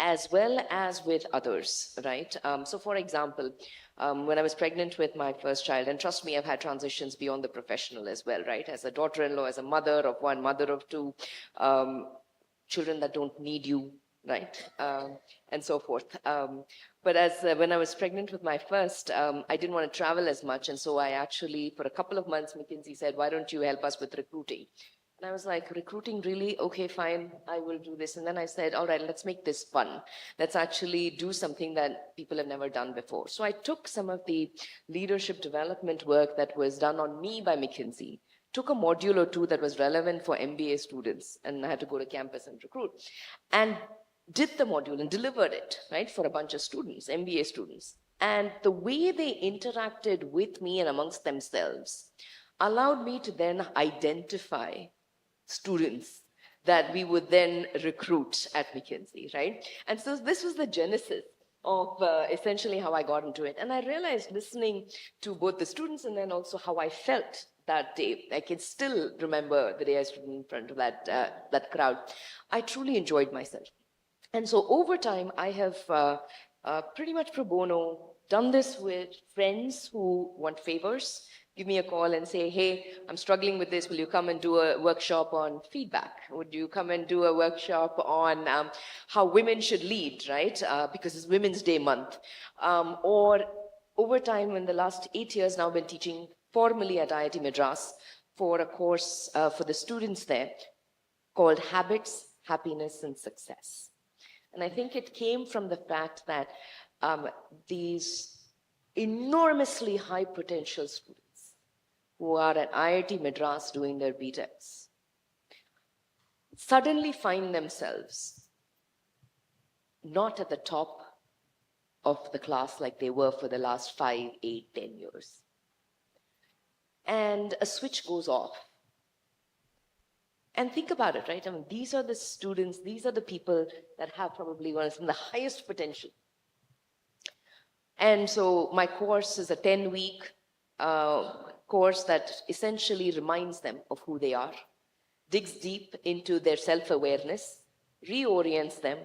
as well as with others, right? So for example, when I was pregnant with my first child, and trust me, I've had transitions beyond the professional as well, right? As a daughter-in-law, as a mother of one, mother of two, children that don't need you, right? And so forth. But when I was pregnant with my first, I didn't want to travel as much. And so I actually, for a couple of months, McKinsey said, why don't you help us with recruiting? And I was like, recruiting, really? Okay, fine, I will do this. And then I said, all right, let's make this fun. Let's actually do something that people have never done before. So I took some of the leadership development work that was done on me by McKinsey, took a module or two that was relevant for MBA students, and I had to go to campus and recruit, and did the module and delivered it, right, for a bunch of students, MBA students. And the way they interacted with me and amongst themselves allowed me to then identify students that we would then recruit at McKinsey, right? And so this was the genesis of essentially how I got into it. And I realized, listening to both the students and then also how I felt that day, I can still remember the day I stood in front of that crowd. I truly enjoyed myself. And so over time, I have pretty much pro bono done this with friends who want favors, give me a call and say, hey, I'm struggling with this. Will you come and do a workshop on feedback? Would you come and do a workshop on how women should lead, right? Because it's Women's Day month. Or over time, in the last 8 years now, I've been teaching formally at IIT Madras for a course for the students there called Habits, Happiness, and Success. And I think it came from the fact that these enormously high potential students who are at IIT Madras doing their BTECs suddenly find themselves not at the top of the class like they were for the last 5, 8, 10 years. And a switch goes off. And think about it, right? I mean, these are the students, these are the people that have probably one of the highest potential. And so my course is a 10-week course that essentially reminds them of who they are, digs deep into their self-awareness, reorients them,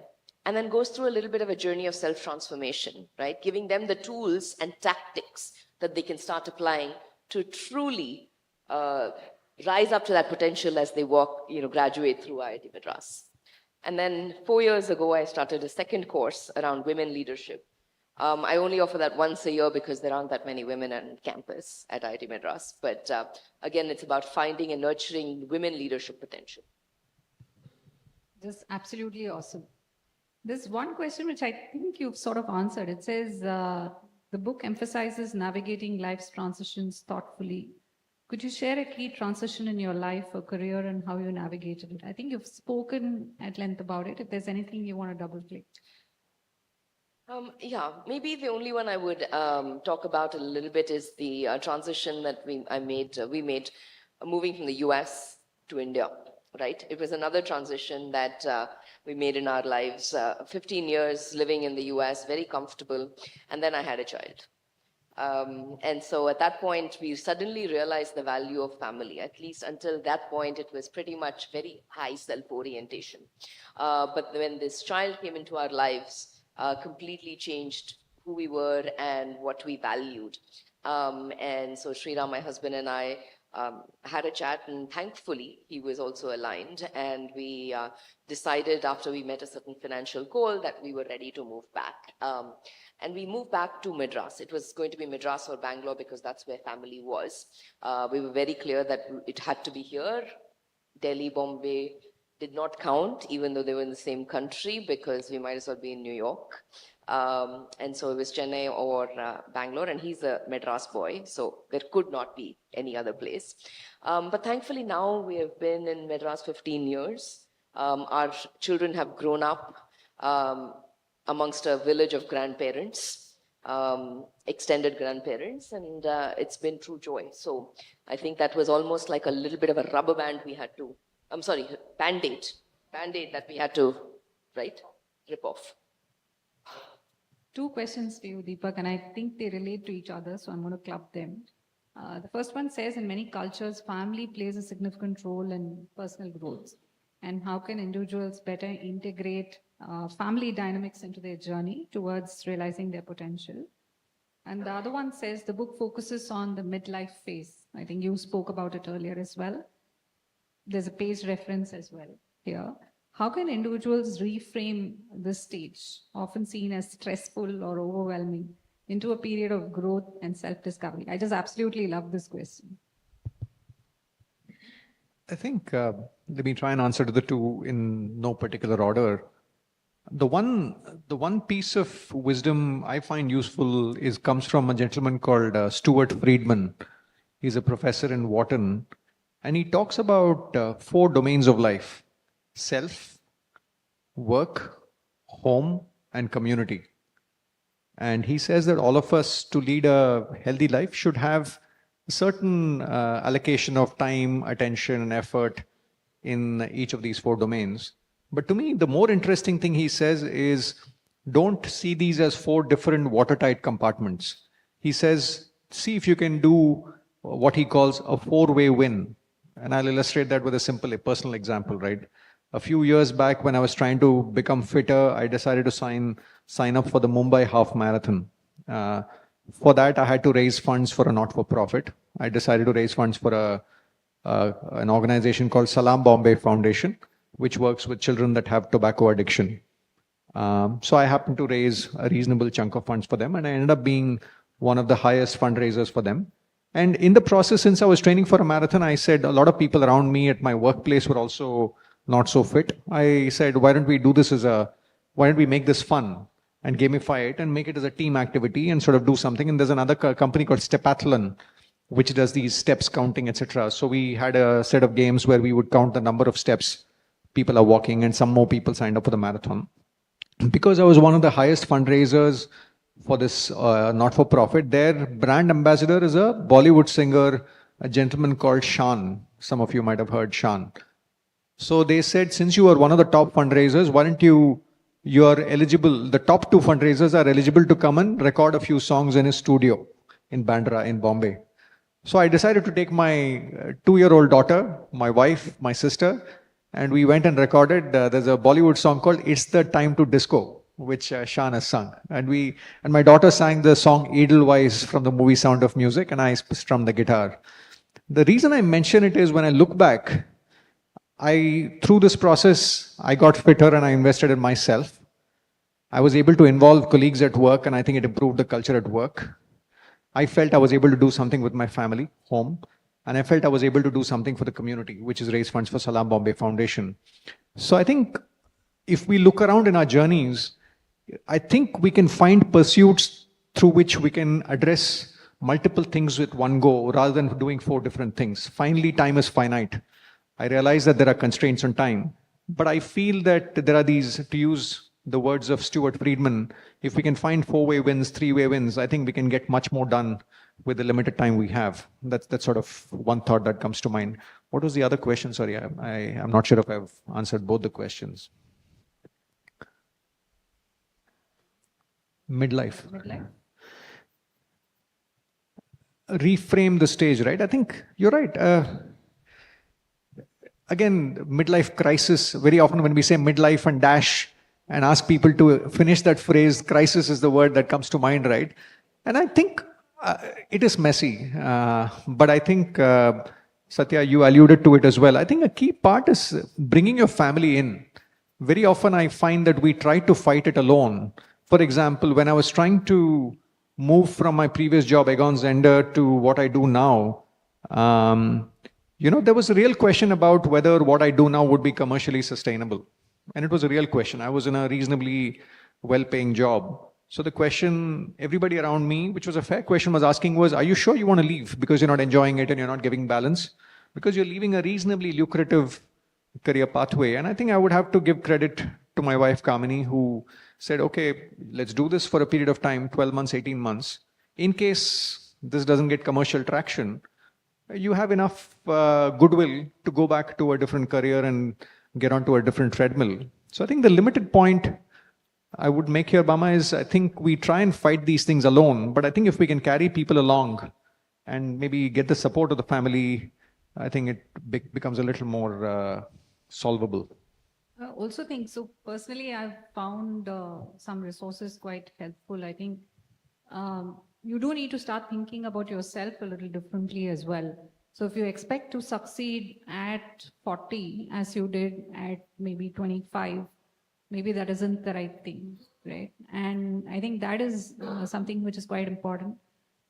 and then goes through a little bit of a journey of self-transformation, right? Giving them the tools and tactics that they can start applying to truly rise up to that potential as they graduate through IIT Madras. And then 4 years ago, I started a second course around women leadership. I only offer that once a year because there aren't that many women on campus at IIT Madras. But again, it's about finding and nurturing women leadership potential. Just absolutely awesome. There's one question which I think you've sort of answered. It says the book emphasizes navigating life's transitions thoughtfully. Could you share a key transition in your life or career and how you navigated it? I think you've spoken at length about it. If there's anything you want to double click. Yeah, maybe the only one I would talk about a little bit is the transition that we made moving from the US to India, right? It was another transition that we made in our lives. 15 years living in the US, very comfortable, and then I had a child. And so at that point, we suddenly realized the value of family. At least until that point, it was pretty much very high self-orientation. But when this child came into our lives, completely changed who we were and what we valued. And so Sriram, my husband, and I had a chat, and thankfully he was also aligned, and we decided after we met a certain financial goal that we were ready to move back. And we moved back to Madras. It was going to be Madras or Bangalore because that's where family was. We were very clear that it had to be here. Delhi, Bombay did not count, even though they were in the same country, because we might as well be in New York. And so it was Chennai or Bangalore, and he's a Madras boy, so there could not be any other place. But thankfully now we have been in Madras 15 years. Our children have grown up amongst a village of grandparents, extended grandparents, and it's been true joy. So I think that was almost like a little bit of a rubber band we had to, Band-Aid that we had to, rip off. Two questions to you, Deepak, and I think they relate to each other, so I'm going to club them. The first one says, in many cultures, family plays a significant role in personal growth. And how can individuals better integrate family dynamics into their journey towards realizing their potential? And the other one says, the book focuses on the midlife phase. I think you spoke about it earlier as well. There's a page reference as well here. How can individuals reframe this stage, often seen as stressful or overwhelming, into a period of growth and self-discovery? I just absolutely love this question. I think, let me try and answer to the two in no particular order. The one piece of wisdom I find useful comes from a gentleman called Stuart Friedman. He's a professor in Wharton, and he talks about 4 domains of life: self, work, home, and community. And he says that all of us, to lead a healthy life, should have a certain allocation of time, attention, and effort in each of these 4 domains. But to me, the more interesting thing he says is, don't see these as 4 different watertight compartments. He says, see if you can do what he calls a 4-way win. And I'll illustrate that with a simple personal example, right? A few years back, when I was trying to become fitter, I decided to sign up for the Mumbai Half Marathon. For that, I had to raise funds for a not-for-profit. I decided to raise funds for an organization called Salam Bombay Foundation, which works with children that have tobacco addiction. So I happened to raise a reasonable chunk of funds for them, and I ended up being one of the highest fundraisers for them. And in the process, since I was training for a marathon, I said a lot of people around me at my workplace were also not so fit. I said, why don't we make this fun and gamify it and make it as a team activity and sort of do something. And there's another company called Stepathlon, which does these steps counting, etc. So we had a set of games where we would count the number of steps people are walking, and some more people signed up for the marathon. Because I was one of the highest fundraisers for this not-for-profit, their brand ambassador is a Bollywood singer, a gentleman called Shan. Some of you might have heard Shan. So they said, since you are one of the top fundraisers, why don't you are eligible, the top two fundraisers are eligible to come and record a few songs in his studio in Bandra in Bombay. So I decided to take my 2-year-old daughter, my wife, my sister, and we went and recorded. There's a Bollywood song called "It's the Time to Disco," which Shan has sung, and my daughter sang the song "Edelweiss" from the movie Sound of Music, and I strummed the guitar. The reason I mention it is when I look back, through this process, I got fitter and I invested in myself. I was able to involve colleagues at work, and I think it improved the culture at work. I felt I was able to do something with my family, home, and I felt I was able to do something for the community, which is raise funds for Salam Bombay Foundation. So I think if we look around in our journeys, I think we can find pursuits through which we can address multiple things with one go rather than doing 4 different things. Finally, time is finite. I realize that there are constraints on time, but I feel that there are these, to use the words of Stuart Friedman, if we can find 4-way wins, 3-way wins, I think we can get much more done with the limited time we have. That's sort of one thought that comes to mind. What was the other question? Sorry, I'm not sure if I've answered both the questions. Midlife. Reframe the stage, right? I think you're right. Again, midlife crisis, very often when we say midlife and dash and ask people to finish that phrase, crisis is the word that comes to mind, right? And I think it is messy, but I think, Sathya, you alluded to it as well. I think a key part is bringing your family in. Very often I find that we try to fight it alone. For example, when I was trying to move from my previous job, Egon Zender, to what I do now, there was a real question about whether what I do now would be commercially sustainable. And it was a real question. I was in a reasonably well-paying job. So the question everybody around me, which was a fair question, was asking was, are you sure you want to leave because you're not enjoying it and you're not giving balance? Because you're leaving a reasonably lucrative career pathway. And I think I would have to give credit to my wife, Kamini, who said, okay, let's do this for a period of time, 12 months, 18 months. In case this doesn't get commercial traction, you have enough goodwill to go back to a different career and get onto a different treadmill. So I think the limited point I would make here, Bama, is I think we try and fight these things alone, but I think if we can carry people along and maybe get the support of the family, I think it becomes a little more solvable. I also think, so personally, I've found some resources quite helpful. I think you do need to start thinking about yourself a little differently as well. So if you expect to succeed at 40, as you did at maybe 25, maybe that isn't the right thing, right? And I think that is something which is quite important.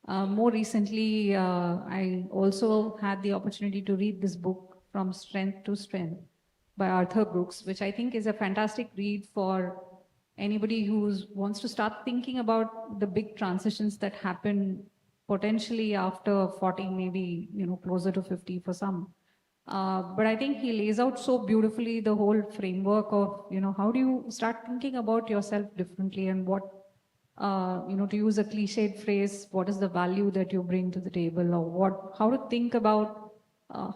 More recently, I also had the opportunity to read this book, From Strength to Strength, by Arthur Brooks, which I think is a fantastic read for anybody who wants to start thinking about the big transitions that happen potentially after 40, maybe, closer to 50 for some. But I think he lays out so beautifully the whole framework of, how do you start thinking about yourself differently, and what, to use a cliched phrase, what is the value that you bring to the table, or how to think about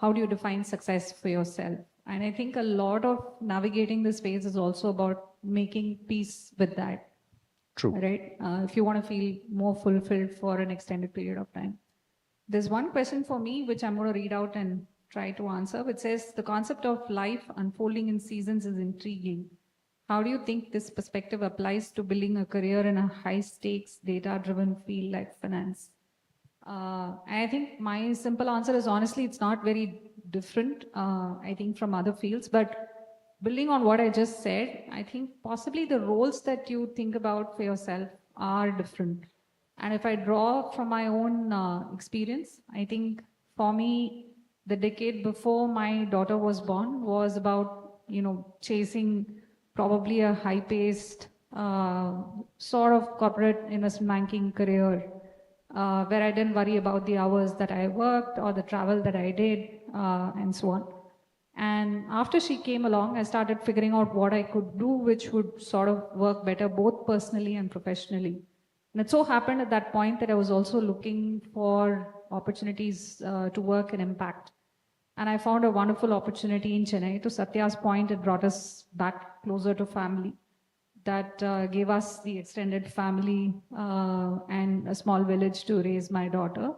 how do you define success for yourself. And I think a lot of navigating this phase is also about making peace with that. True. Right? If you want to feel more fulfilled for an extended period of time. There's one question for me, which I'm going to read out and try to answer, which says, the concept of life unfolding in seasons is intriguing. How do you think this perspective applies to building a career in a high-stakes, data-driven field like finance? I think my simple answer is, honestly, it's not very different, I think, from other fields. But building on what I just said, I think possibly the roles that you think about for yourself are different. And if I draw from my own experience, I think for me, the decade before my daughter was born was about, chasing probably a high-paced sort of corporate investment banking career where I didn't worry about the hours that I worked or the travel that I did, and so on. And after she came along, I started figuring out what I could do, which would sort of work better, both personally and professionally. And it so happened at that point that I was also looking for opportunities to work in impact. And I found a wonderful opportunity in Chennai. To Satya's point, it brought us back closer to family. That gave us the extended family and a small village to raise my daughter.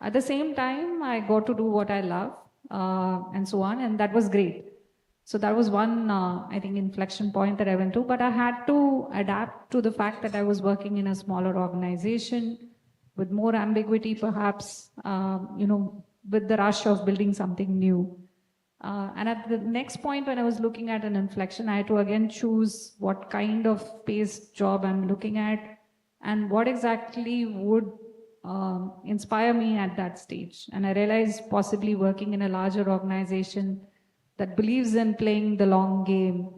At the same time, I got to do what I love and so on, and that was great. So that was one, I think, inflection point that I went to. But I had to adapt to the fact that I was working in a smaller organization with more ambiguity, perhaps, with the rush of building something new. And at the next point, when I was looking at an inflection, I had to again choose what kind of paced job I'm looking at and what exactly would inspire me at that stage. And I realized possibly working in a larger organization that believes in playing the long game,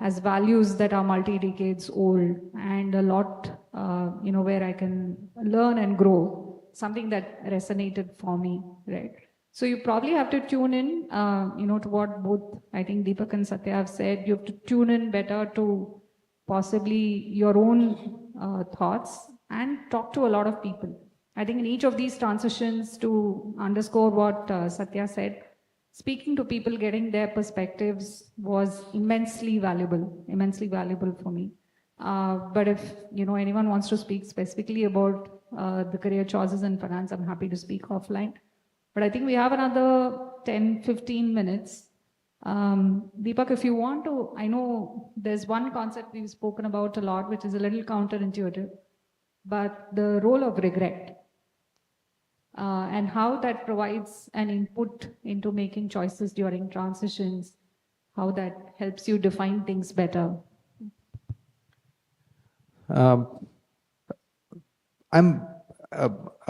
has values that are multi-decades old, and a lot, where I can learn and grow, something that resonated for me, right? So you probably have to tune in, to what both, I think, Deepak and Sathya have said. You have to tune in better to possibly your own thoughts and talk to a lot of people. I think in each of these transitions, to underscore what Sathya said, speaking to people, getting their perspectives was immensely valuable for me. But if anyone wants to speak specifically about the career choices in finance, I'm happy to speak offline. But I think we have another 10, 15 minutes. Deepak, if you want to, I know there's one concept we've spoken about a lot, which is a little counterintuitive, but the role of regret. And how that provides an input into making choices during transitions, how that helps you define things better.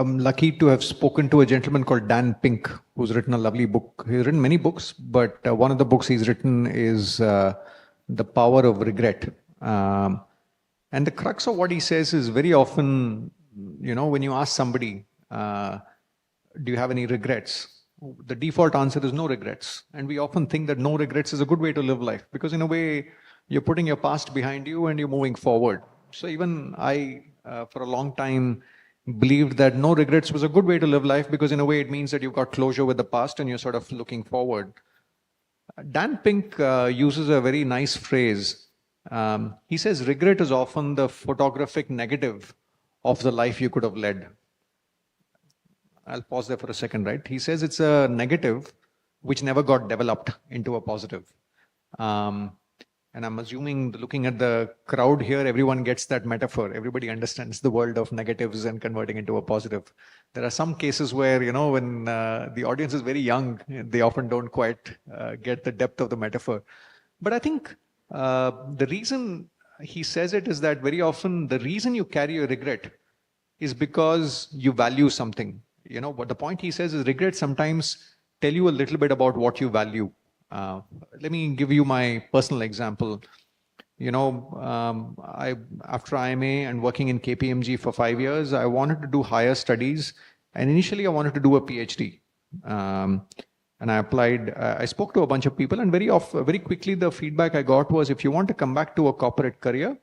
I'm lucky to have spoken to a gentleman called Dan Pink, who's written a lovely book. He's written many books, but one of the books he's written is The Power of Regret. And the crux of what he says is very often, when you ask somebody, do you have any regrets? The default answer is no regrets. And we often think that no regrets is a good way to live life, because in a way, you're putting your past behind you and you're moving forward. So even I, for a long time, believed that no regrets was a good way to live life, because in a way it means that you've got closure with the past and you're sort of looking forward. Dan Pink uses a very nice phrase. He says regret is often the photographic negative of the life you could have led. I'll pause there for a second, right? He says it's a negative which never got developed into a positive. And I'm assuming, looking at the crowd here, everyone gets that metaphor. Everybody understands the world of negatives and converting into a positive. There are some cases where, when the audience is very young, they often don't quite get the depth of the metaphor. But I think the reason he says it is that very often the reason you carry a regret is because you value something. What the point he says is regret sometimes tell you a little bit about what you value. Let me give you my personal example. After IMA and working in KPMG for 5 years, I wanted to do higher studies. And initially I wanted to do a PhD. And I applied, I spoke to a bunch of people, and very quickly the feedback I got was, if you want to come back to a corporate career,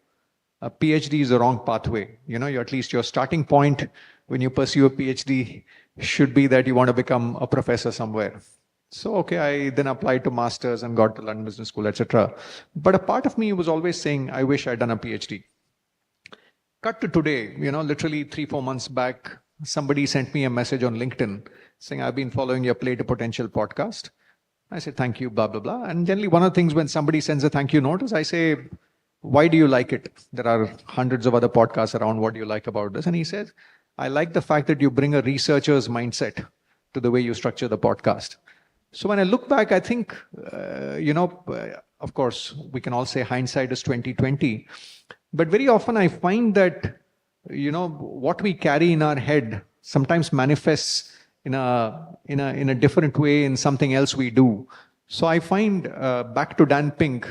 a PhD is the wrong pathway. At least your starting point when you pursue a PhD should be that you want to become a professor somewhere. So, okay, I then applied to masters and got to London Business School, etc. But a part of me was always saying, I wish I'd done a PhD. Cut to today, literally 3-4 months back, somebody sent me a message on LinkedIn saying, I've been following your Play to Potential podcast. I said, thank you, blah, blah, blah. And generally one of the things when somebody sends a thank you note is I say, why do you like it? There are hundreds of other podcasts around. What do you like about this? And he says, I like the fact that you bring a researcher's mindset to the way you structure the podcast. So when I look back, I think, of course, we can all say hindsight is 20/20. But very often I find that, what we carry in our head sometimes manifests in a different way in something else we do. So I find, back to Dan Pink,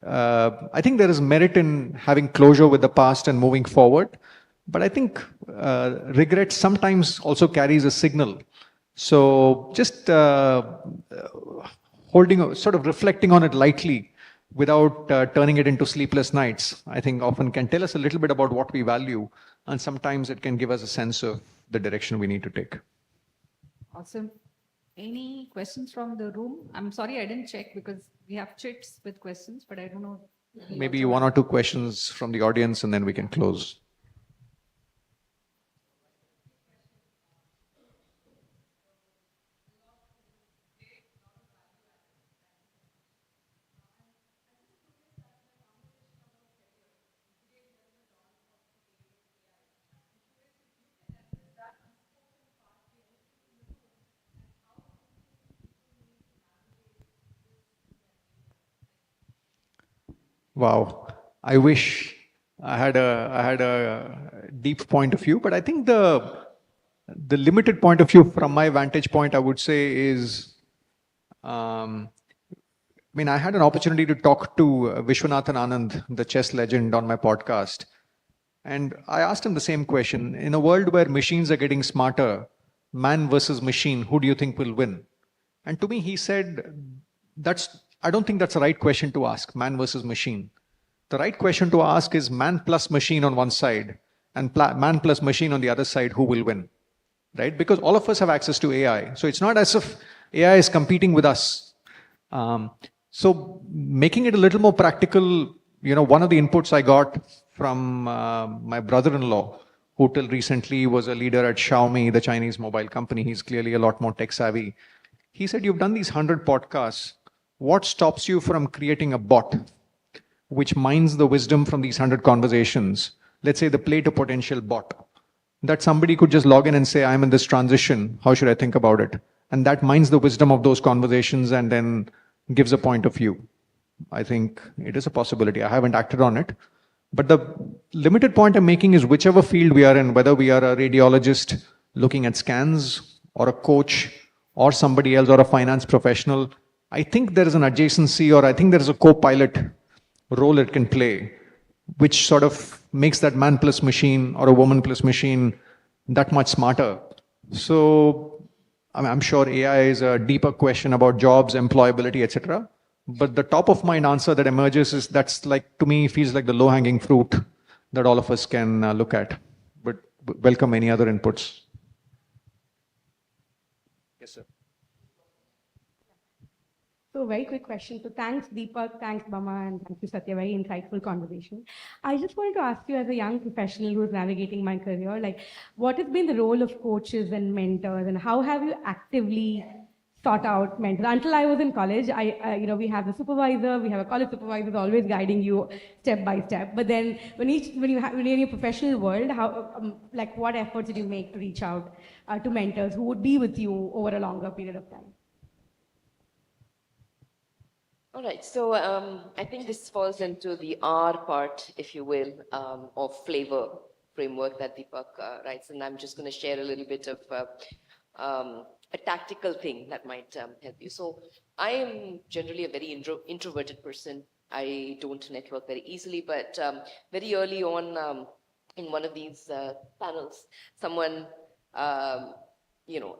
I think there is merit in having closure with the past and moving forward. But I think regret sometimes also carries a signal. So just sort of reflecting on it lightly without turning it into sleepless nights, I think often can tell us a little bit about what we value. And sometimes it can give us a sense of the direction we need to take. Awesome. Any questions from the room? I'm sorry I didn't check because we have chits with questions, but I don't know. Maybe one or two questions from the audience and then we can close. Wow. I wish I had a deep point of view, but I think the limited point of view from my vantage point, I would say is, I had an opportunity to talk to Vishwanathan Anand, the chess legend, on my podcast. And I asked him the same question. In a world where machines are getting smarter, man versus machine, who do you think will win? And to me, he said, I don't think that's the right question to ask, man versus machine. The right question to ask is man plus machine on one side and man plus machine on the other side, who will win? Right? Because all of us have access to AI. So it's not as if AI is competing with us. So making it a little more practical, one of the inputs I got from my brother-in-law, who till recently was a leader at Xiaomi, the Chinese mobile company. He's clearly a lot more tech savvy. He said, you've done these 100 podcasts. What stops you from creating a bot which mines the wisdom from these 100 conversations? Let's say the play to potential bot, that somebody could just log in and say, I'm in this transition. How should I think about it? And that mines the wisdom of those conversations and then gives a point of view. I think it is a possibility. I haven't acted on it. But the limited point I'm making is whichever field we are in, whether we are a radiologist looking at scans or a coach or somebody else or a finance professional, I think there is an adjacency, or I think there is a co-pilot role it can play, which sort of makes that man plus machine or a woman plus machine that much smarter. So I'm sure AI is a deeper question about jobs, employability, etc. But the top of mind answer that emerges is that's like, to me, feels like the low-hanging fruit that all of us can look at. But welcome any other inputs. Yes, sir. So very quick question. So thanks Deepak, thanks Bama, and thank you Sathya, very insightful conversation. I just wanted to ask you, as a young professional who's navigating my career, like what has been the role of coaches and mentors, and how have you actively sought out mentors? Until I was in college, we have the supervisor, we have a college supervisor who's always guiding you step by step. But then when you're in your professional world, how what efforts did you make to reach out to mentors who would be with you over a longer period of time? All right, so I think this falls into the R part, if you will, of flavor framework that Deepak writes, and I'm just going to share a little bit of a tactical thing that might help you. So I am generally a very introverted person. I don't network very easily, but very early on in one of these panels, someone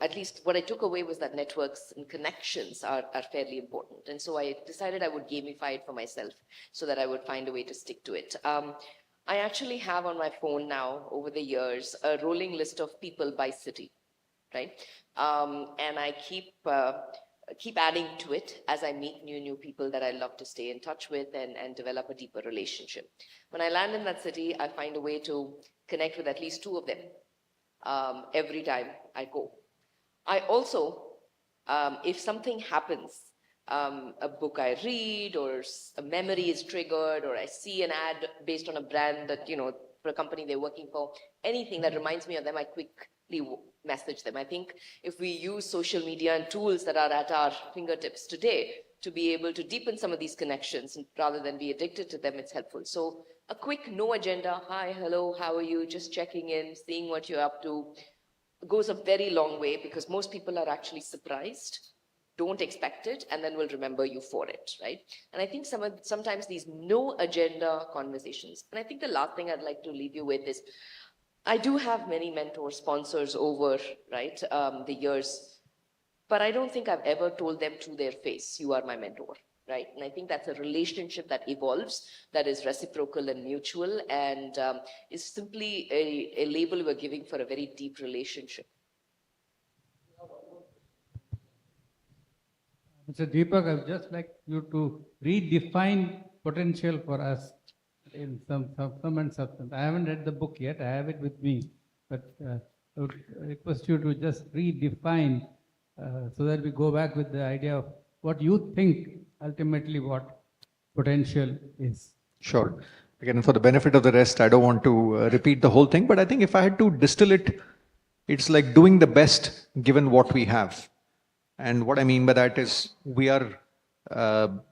at least what I took away was that networks and connections are fairly important. And so I decided I would gamify it for myself so that I would find a way to stick to it. I actually have on my phone now, over the years, a rolling list of people by city, right? And I keep adding to it as I meet new people that I love to stay in touch with and develop a deeper relationship. When I land in that city, I find a way to connect with at least two of them every time I go. I also, if something happens, a book I read or a memory is triggered or I see an ad based on a brand that, for a company they're working for, anything that reminds me of them, I quickly message them. I think if we use social media and tools that are at our fingertips today to be able to deepen some of these connections and rather than be addicted to them, it's helpful. So a quick no agenda, hi, hello, how are you, just checking in, seeing what you're up to, goes a very long way because most people are actually surprised, don't expect it, and then will remember you for it, right? And I think sometimes these no agenda conversations, and I think the last thing I'd like to leave you with is I do have many mentor sponsors over, right, the years, but I don't think I've ever told them to their face, you are my mentor, right? And I think that's a relationship that evolves, that is reciprocal and mutual, and is simply a label we're giving for a very deep relationship. Mr. Deepak, I would just like you to redefine potential for us in some and substance. I haven't read the book yet, I have it with me, but I would request you to just redefine so that we go back with the idea of what you think ultimately what potential is. Sure. Again, for the benefit of the rest, I don't want to repeat the whole thing, but I think if I had to distill it, it's like doing the best given what we have. And what I mean by that is we are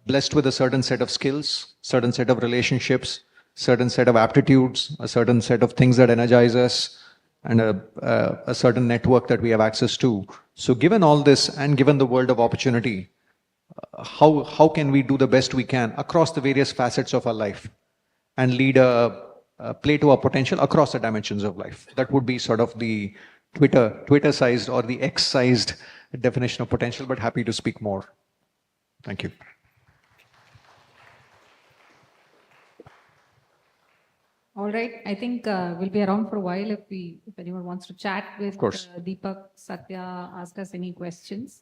blessed with a certain set of skills, certain set of relationships, certain set of aptitudes, a certain set of things that energize us, and a certain network that we have access to. So given all this and given the world of opportunity, how can we do the best we can across the various facets of our life and lead play to our potential across the dimensions of life? That would be sort of the Twitter-sized or the X-sized definition of potential, but happy to speak more. Thank you. All right, I think we'll be around for a while if anyone wants to chat with Deepak, Sathya, ask us any questions.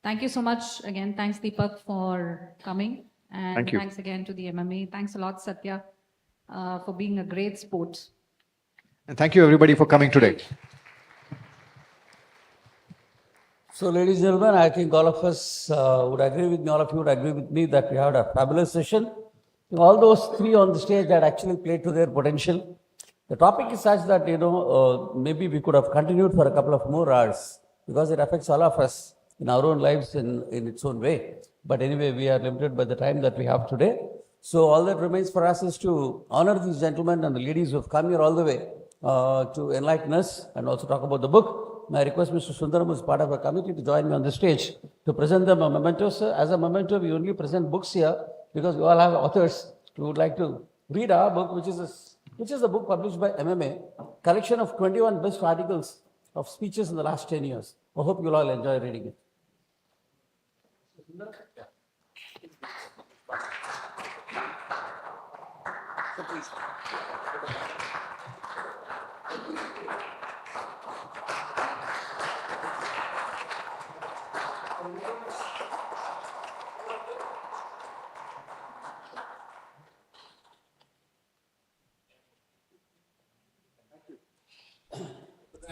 Thank you so much again. Thanks, Deepak, for coming. And Thank you. Thanks again to the MMA. Thanks a lot, Sathya, for being a great sport. And thank you everybody for coming today. So, ladies and gentlemen, I think all of us would agree with me, all of you would agree with me that we had a fabulous session. All those three on the stage that actually played to their potential. The topic is such that, maybe we could have continued for a couple of more hours because it affects all of us in our own lives in its own way. But anyway, we are limited by the time that we have today. So all that remains for us is to honor these gentlemen and the ladies who have come here all the way to enlighten us and also talk about the book. My request Mr. Sundaram, who is part of our committee, to join me on the stage to present them a memento. Sir, as a memento, we only present books here because we all have authors who would like to read our book, which is a book published by MMA, collection of 21 best articles of speeches in the last 10 years. I hope you'll all enjoy reading it.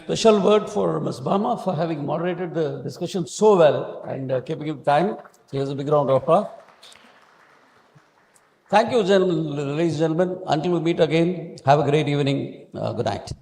Special word for Ms. Bama for having moderated the discussion so well and keeping him time. Here's a big round of applause. Thank you, ladies and gentlemen. Until we meet again, have a great evening. Good night.